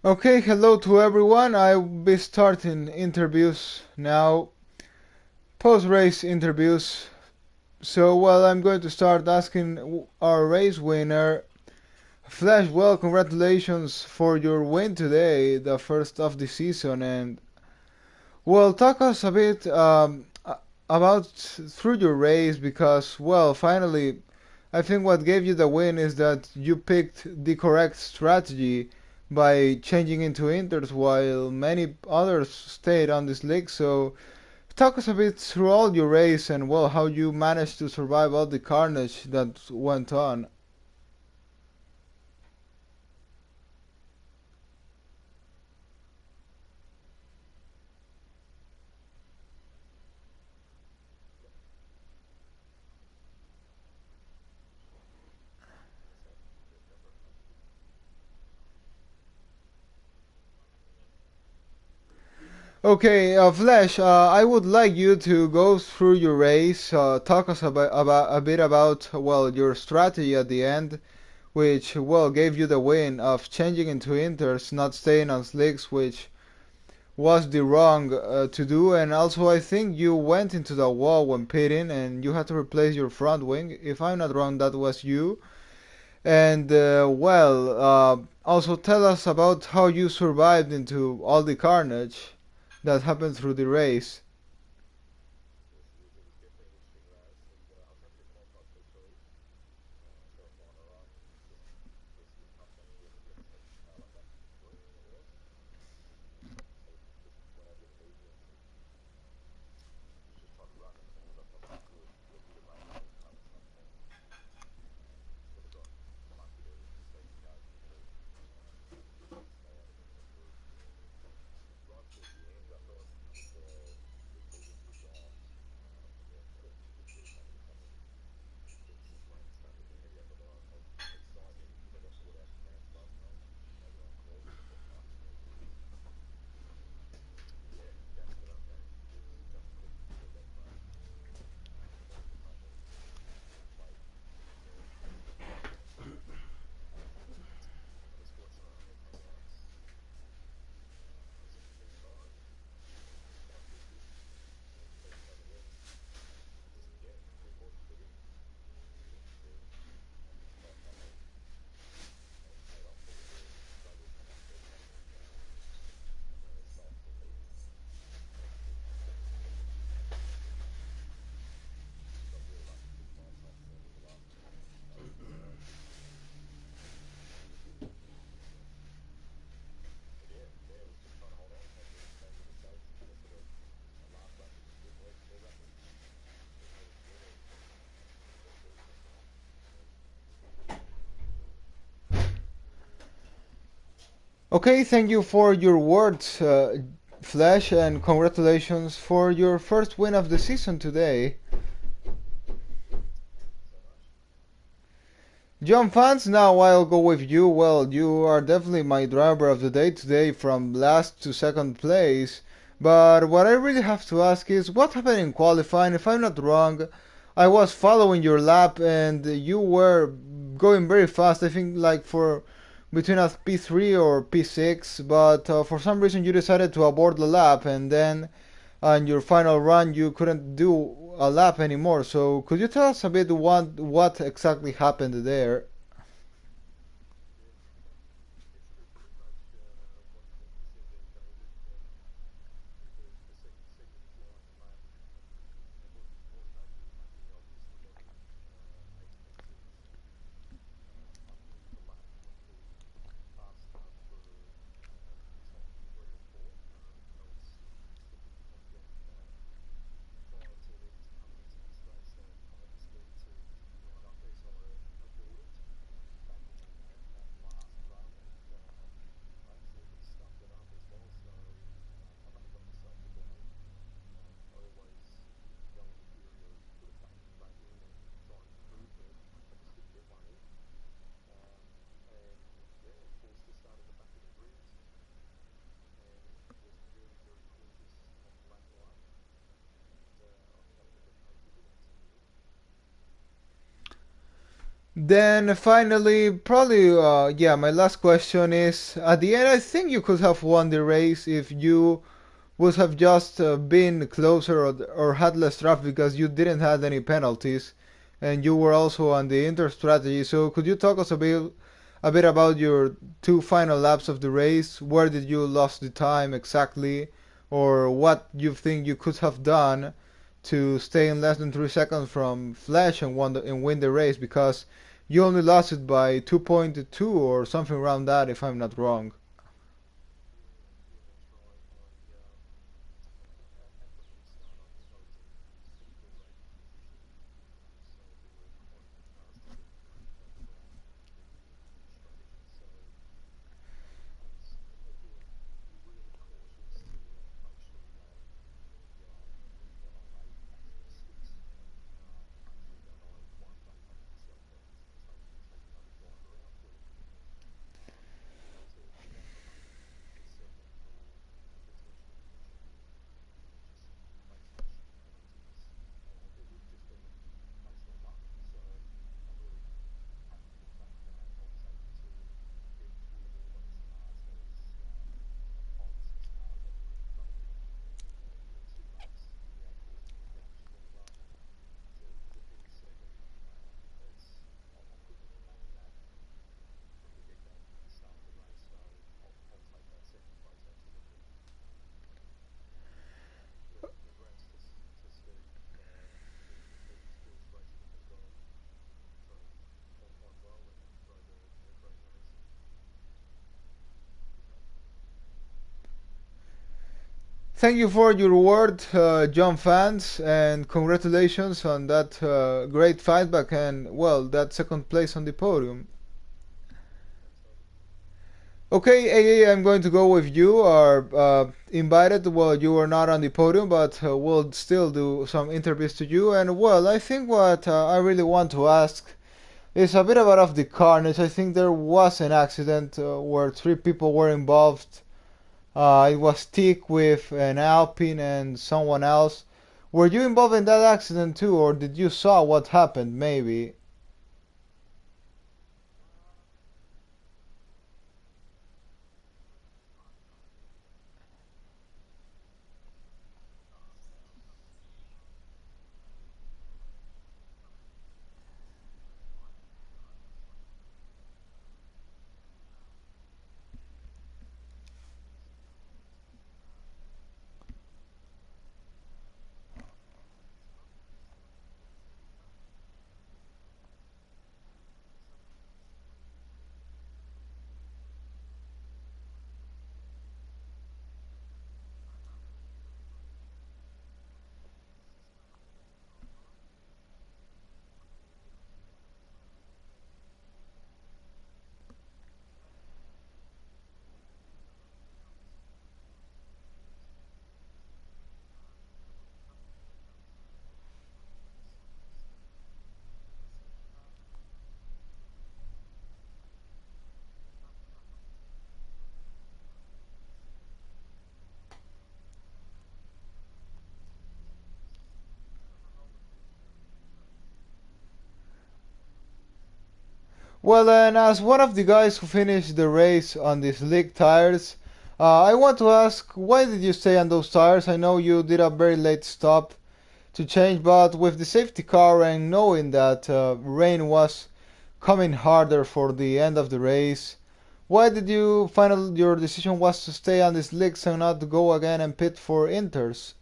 B: Okay, hello to everyone. I'll be starting interviews now, post-race interviews. So, well, I'm going to start asking our race winner, Flash. Well, congratulations for your win today, the first of the season, and well, talk us a bit about through your race because, well, finally, I think what gave you the win is that you picked the correct strategy by changing into inters while many others stayed on this league. So, talk us a bit through all your race and, well, how you managed to survive all the carnage that went on. Okay, Flash, I would like you to go through your race, talk us about a bit about well your strategy at the end, which well gave you the win of changing into inters, not staying on slicks, which was the wrong to do, and also I think you went into the wall when pitting, and you had to replace your front wing. If I'm not wrong, that was you. And also tell us about how you survived into all the carnage that happened through the race. Okay, thank you for your words, Flash, and congratulations for your first win of the season today. John fans, now I'll go with you. Well, you are definitely my driver of the day today from last to second place. But what I really have to ask is what happened in qualifying? If I'm not wrong, I was following your lap and you were going very fast. I think like for between a P3 or P6, but for some reason you decided to abort the lap and then on your final run you couldn't do a lap anymore. So could you tell us a bit what exactly happened there? Then finally, probably, yeah, my last question is, at the end, I think you could have won the race if you would have just been closer or had less traffic because you didn't have any penalties, and you were also on the inter strategy. So could you talk us a bit about your two final laps of the race? Where did you lose the time exactly, or what you think you could have done to stay in less than 3 seconds from Flash and win the race? Because you only lost it by 2.2 or something around that, if I'm not wrong. Thank you for your word, John fans, and congratulations on that great fightback and, well, that second place on the podium. Okay, AA, I'm going to go with you. Are invited. Well, you are not on the podium, but we'll still do some interviews to you. And, well, I think what I really want to ask is a bit about the carnage. I think there was an accident where three people were involved. It was Tick with an Alpine and someone else. Were you involved in that accident too, or did you saw what happened? Maybe. Well, and as one of the guys who finished the race on the slick tires, I want to ask, why did you stay on those tires? I know you did a very late stop to change, but with the safety car and knowing that rain was coming harder for the end of the race, why did you final your decision was to stay on the slicks and not to go again and pit for inters?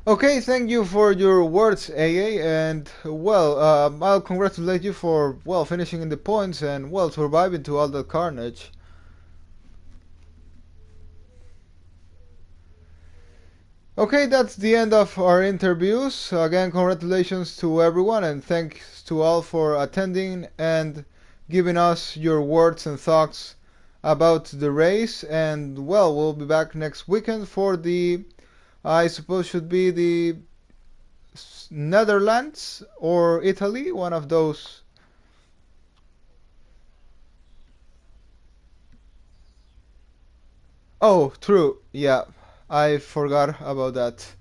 B: Okay, thank you for your words, AA, and well, I'll congratulate you for well finishing in the points and well surviving to all the carnage. Okay, that's the end of our interviews. Again, congratulations to everyone and thanks to all for attending and giving us your words and thoughts about the race. And well, we'll be back next weekend for the, I suppose, should be the Netherlands or Italy, one of those. Oh, true. Yeah, I forgot about that.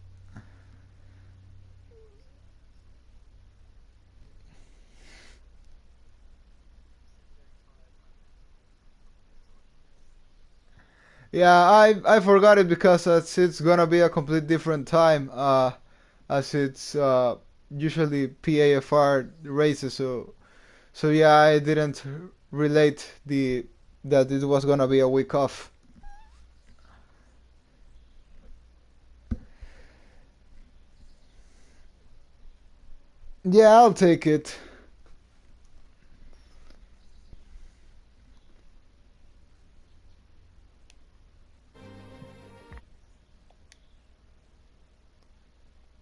B: Yeah, I forgot it because it's gonna be a complete different time. As it's usually PAFR races. So yeah, I didn't relate the that it was gonna be a week off. Yeah, I'll take it.